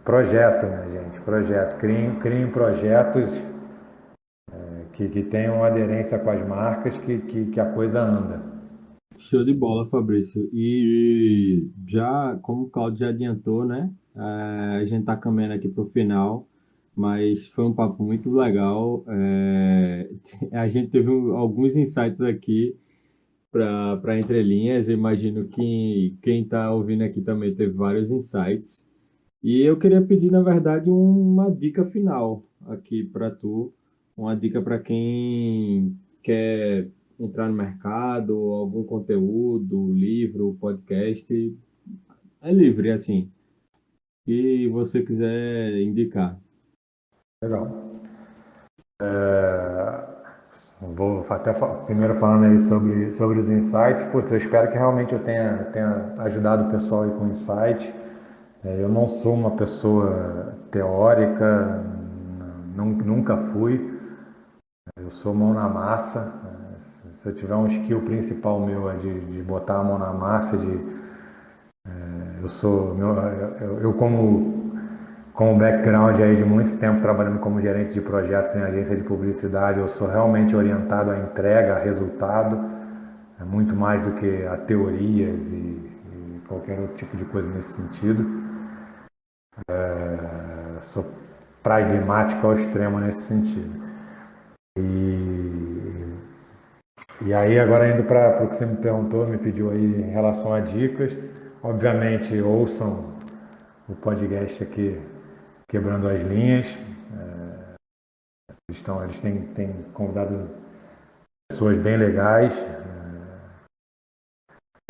projeto, né, gente? Projeto. Criem projetos que tenham aderência com as marcas, que a coisa anda. Show de bola, Fabrício. E já, como o Claudio já adiantou, né? A gente está caminhando aqui para o final, mas foi um papo muito legal. A gente teve alguns insights aqui para entrelinhas. Eu imagino que quem está ouvindo aqui também teve vários insights. E eu queria pedir, na verdade, uma dica final aqui para tu, uma dica para quem quer entrar no mercado, algum conteúdo, livro, podcast, é livre, assim, que você quiser indicar. Legal. Vou até primeiro falando aí sobre os insights. Putz, eu espero que realmente eu tenha ajudado o pessoal aí com insight. Eu não sou uma pessoa teórica, nunca fui. Eu sou mão na massa. Se eu tiver um skill principal meu é de botar a mão na massa, eu com um background aí de muito tempo trabalhando como gerente de projetos em agência de publicidade, eu sou realmente orientado à entrega, a resultado, muito mais do que a teorias e qualquer outro tipo de coisa nesse sentido. Sou pragmático ao extremo nesse sentido. E aí, agora indo para o que você me perguntou, me pediu aí em relação a dicas, obviamente ouçam o podcast aqui, Quebrando as Linhas. Eles têm convidado pessoas bem legais,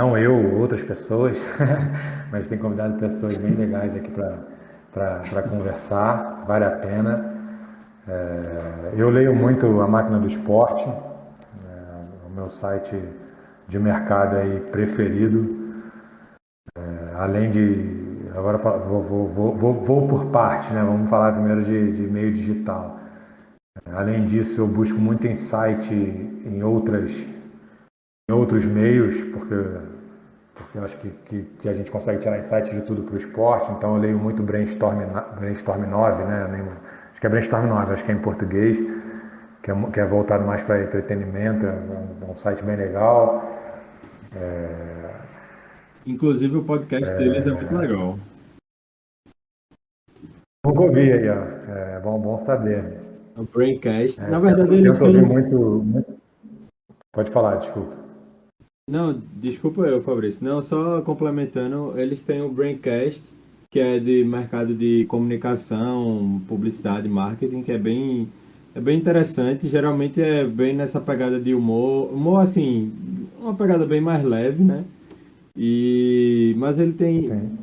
não eu, outras pessoas, mas tem convidado pessoas bem legais aqui para conversar, vale a pena. Eu leio muito A Máquina do Esporte, o meu site de mercado aí preferido, além de... Agora vou por parte, né? Vamos falar primeiro de meio digital. Além disso, eu busco muito insight em outros meios, porque eu acho que a gente consegue tirar insight de tudo para o esporte. Então, eu leio muito Brainstorm 9, né? Acho que é Brainstorm 9, acho que é em português, que é voltado mais para entretenimento, é um site bem legal. Inclusive, o podcast deles é muito legal. Nunca ouvi aí, ó. É bom saber. O Braincast. Na verdade, eles têm... muito... Pode falar, desculpa. Não, desculpa eu, Fabrício. Não, só complementando, eles têm o Braincast, que é de mercado de comunicação, publicidade, marketing, que é bem interessante. Geralmente é bem nessa pegada de humor. Humor, assim, uma pegada bem mais leve, né? Mas ele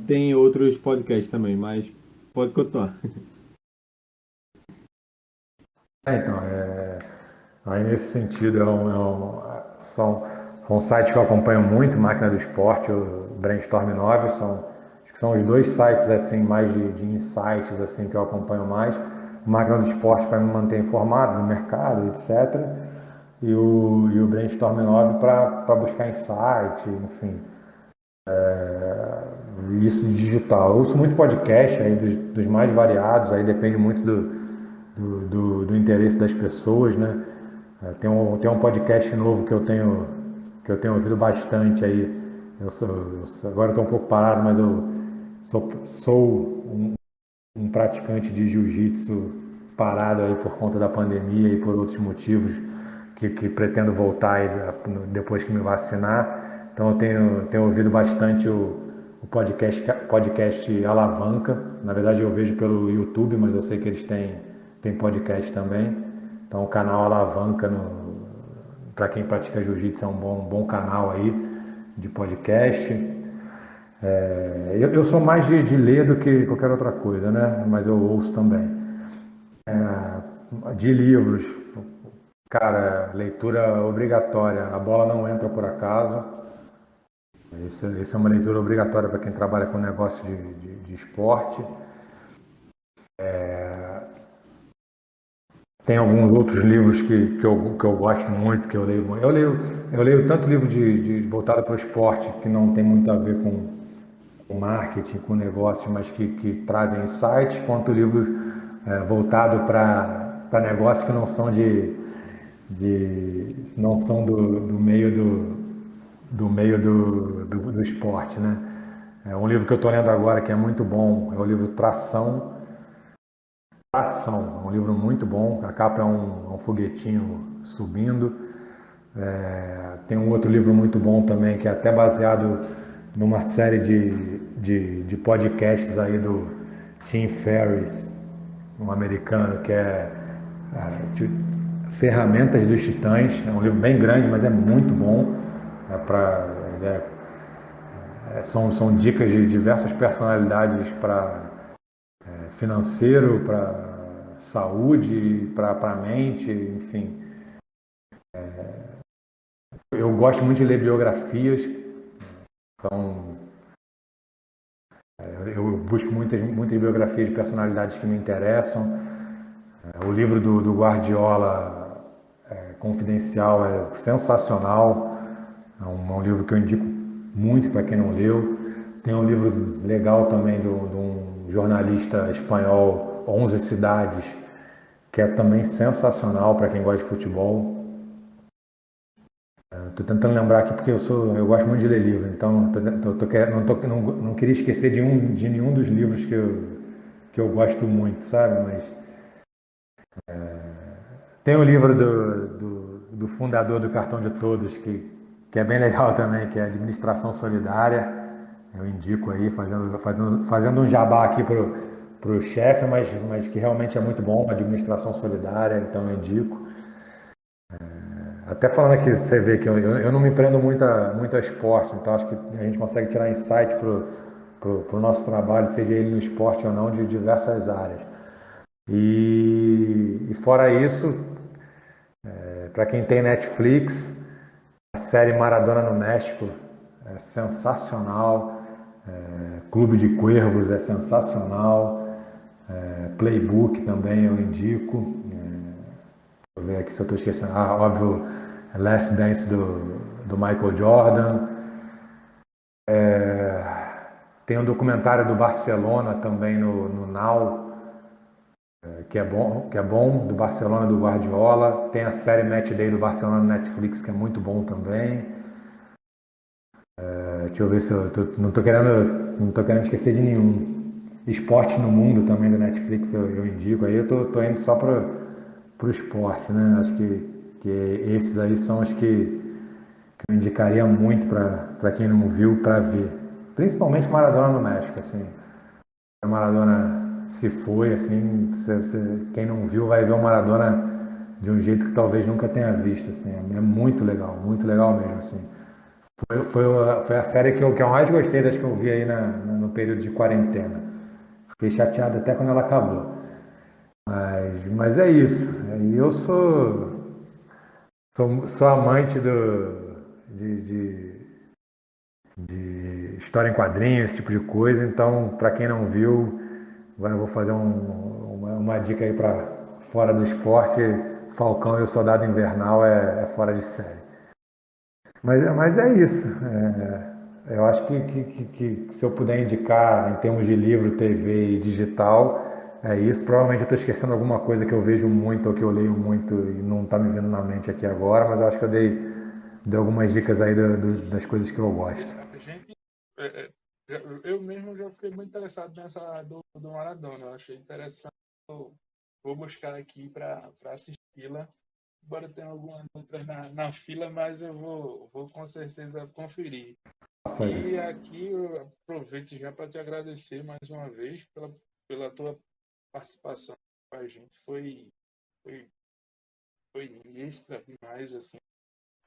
tem outros podcasts também, mas pode continuar. Então, aí nesse sentido, são sites que eu acompanho muito, Máquina do Esporte, o Brainstorm 9, acho que são os dois sites assim, mais de insights assim, que eu acompanho mais. Máquina do Esporte para me manter informado do mercado, etc. E o Brainstorm 9 para buscar insight, enfim. Isso digital. Eu ouço muito podcast aí, dos mais variados, aí depende muito do interesse das pessoas, né? Tem um podcast novo que eu tenho ouvido bastante aí. Agora estou um pouco parado, mas eu sou um praticante de jiu-jitsu parado aí por conta da pandemia e por outros motivos que pretendo voltar aí depois que me vacinar. Então eu tenho ouvido bastante o podcast Alavanca. Na verdade eu vejo pelo YouTube, mas eu sei que eles têm podcast também. Então o canal Alavanca, para quem pratica jiu-jitsu, é um bom canal aí de podcast. Eu sou mais de ler do que qualquer outra coisa, né? Mas eu ouço também. De livros, cara, leitura obrigatória. A Bola Não Entra por Acaso. Isso é uma leitura obrigatória para quem trabalha com negócio de esporte. Tem alguns outros livros que eu gosto muito, que eu leio. Eu leio tanto livro voltado para o esporte, que não tem muito a ver com marketing, com negócio, mas que trazem insights, quanto livros voltados para negócios que não são não são do meio do esporte, né? Um livro que eu estou lendo agora que é muito bom é o livro Tração. É um livro muito bom. A capa é um foguetinho subindo. Tem um outro livro muito bom também que é até baseado numa série de podcasts aí do Tim Ferriss, um americano, que é Ferramentas dos Titãs. É um livro bem grande, mas é muito bom. São dicas de diversas personalidades para financeiro, para saúde, para a mente, enfim. Eu gosto muito de ler biografias, então eu busco muitas biografias de personalidades que me interessam. O livro do Guardiola, Confidencial, é sensacional. É um livro que eu indico muito para quem não leu. Tem um livro legal também de um jornalista espanhol, 11 Cidades, que é também sensacional para quem gosta de futebol. Estou tentando lembrar aqui porque eu gosto muito de ler livro, então não queria esquecer de nenhum dos livros que eu gosto muito, sabe? Mas tem o livro do fundador do Cartão de Todos, que é bem legal também, que é Administração Solidária. Eu indico aí, fazendo um jabá aqui pro chefe, mas que realmente é muito bom, Administração Solidária, então eu indico. Até falando aqui, você vê que eu não me prendo muito a esporte, então acho que a gente consegue tirar insight pro nosso trabalho, seja ele no esporte ou não, de diversas áreas. E fora isso, para quem tem Netflix, a série Maradona no México é sensacional. Clube de Cuervos é sensacional. Playbook também eu indico. Vou ver aqui se eu estou esquecendo. Óbvio, Last Dance do Michael Jordan. Tem um documentário do Barcelona também no Now, que é bom, do Barcelona do Guardiola. Tem a série Match Day do Barcelona no Netflix, que é muito bom também. Deixa eu ver se não tô querendo esquecer de nenhum. Esporte no Mundo também do Netflix eu indico. Aí eu tô indo só pro esporte, né? Acho que esses aí são os que eu indicaria muito para quem não viu, para ver. Principalmente Maradona no México, assim. A Maradona se foi, assim, quem não viu vai ver o Maradona de um jeito que talvez nunca tenha visto, assim. É muito legal mesmo, assim. Foi a série que eu mais gostei das que eu vi aí no período de quarentena. Fiquei chateado até quando ela acabou. Mas é isso. E eu sou amante de história em quadrinhos, esse tipo de coisa. Então, para quem não viu, eu vou fazer uma dica aí para fora do esporte. Falcão e o Soldado Invernal é fora de série. Mas é isso. Eu acho que se eu puder indicar em termos de livro, TV e digital, é isso. Provavelmente eu estou esquecendo alguma coisa que eu vejo muito ou que eu leio muito e não está me vindo na mente aqui agora, mas eu acho que eu dei algumas dicas aí das coisas que eu gosto. A gente, é, é, eu mesmo já fiquei muito interessado nessa do Maradona. Eu achei interessante. Vou buscar aqui para assisti-la. Embora tenha algumas outras na fila, mas eu vou com certeza conferir. Faça E isso. aqui eu aproveito já para te agradecer mais uma vez pela tua participação com a gente. Foi, foi extra demais, assim,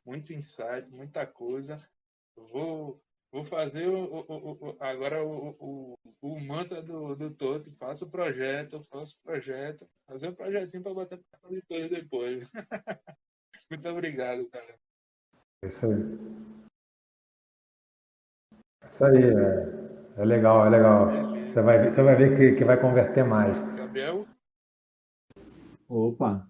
muito insight, muita coisa. Vou, vou fazer agora o mantra do Toto. Faço o projeto, fazer um projetinho para botar para depois. Muito obrigado, cara. Isso aí. Isso aí, é legal, é legal. Beleza. Você vai ver que vai converter mais. Gabriel? Opa!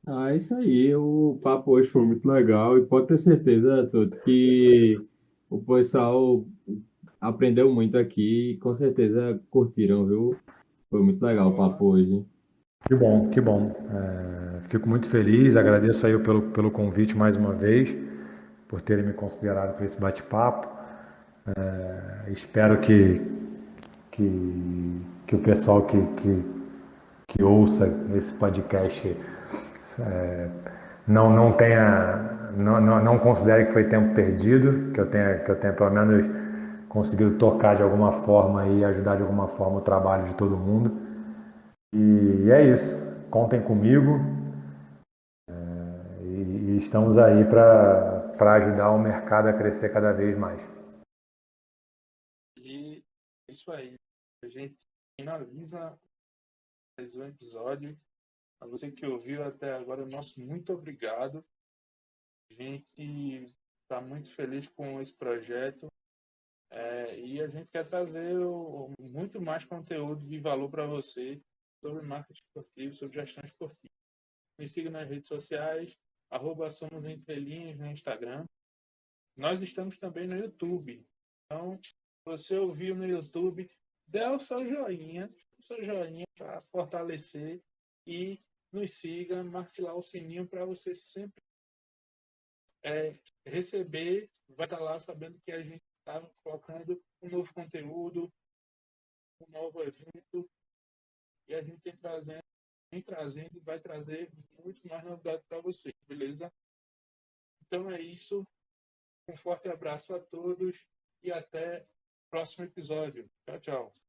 É isso aí. O papo hoje foi muito legal e pode ter certeza, Toto, que o pessoal aprendeu muito aqui e com certeza curtiram, viu? Foi muito legal o papo hoje. Que bom, que bom. Fico muito feliz, agradeço aí pelo convite mais uma vez, por terem me considerado para esse bate-papo. Espero que o pessoal que ouça esse podcast não tenha, não considere que foi tempo perdido, que eu tenha pelo menos conseguido tocar de alguma forma e ajudar de alguma forma o trabalho de todo mundo. E é isso. Contem comigo e estamos aí para ajudar o mercado a crescer cada vez mais. E é isso aí. A gente finaliza mais um episódio. A você que ouviu até agora, nosso muito obrigado. A gente está muito feliz com esse projeto e a gente quer trazer muito mais conteúdo de valor para você sobre marketing esportivo, sobre gestão esportiva. Me siga nas redes sociais, @somosentrelinhas no Instagram. Nós estamos também no YouTube. Então, você ouviu no YouTube, dê o seu joinha para fortalecer e nos siga, marque lá o sininho para você sempre receber, vai estar lá sabendo que a gente está colocando um novo conteúdo, um novo evento, e a gente vem trazendo e vai trazer muito mais novidade para você, beleza? Então é isso. Um forte abraço a todos e até o próximo episódio. Tchau, tchau.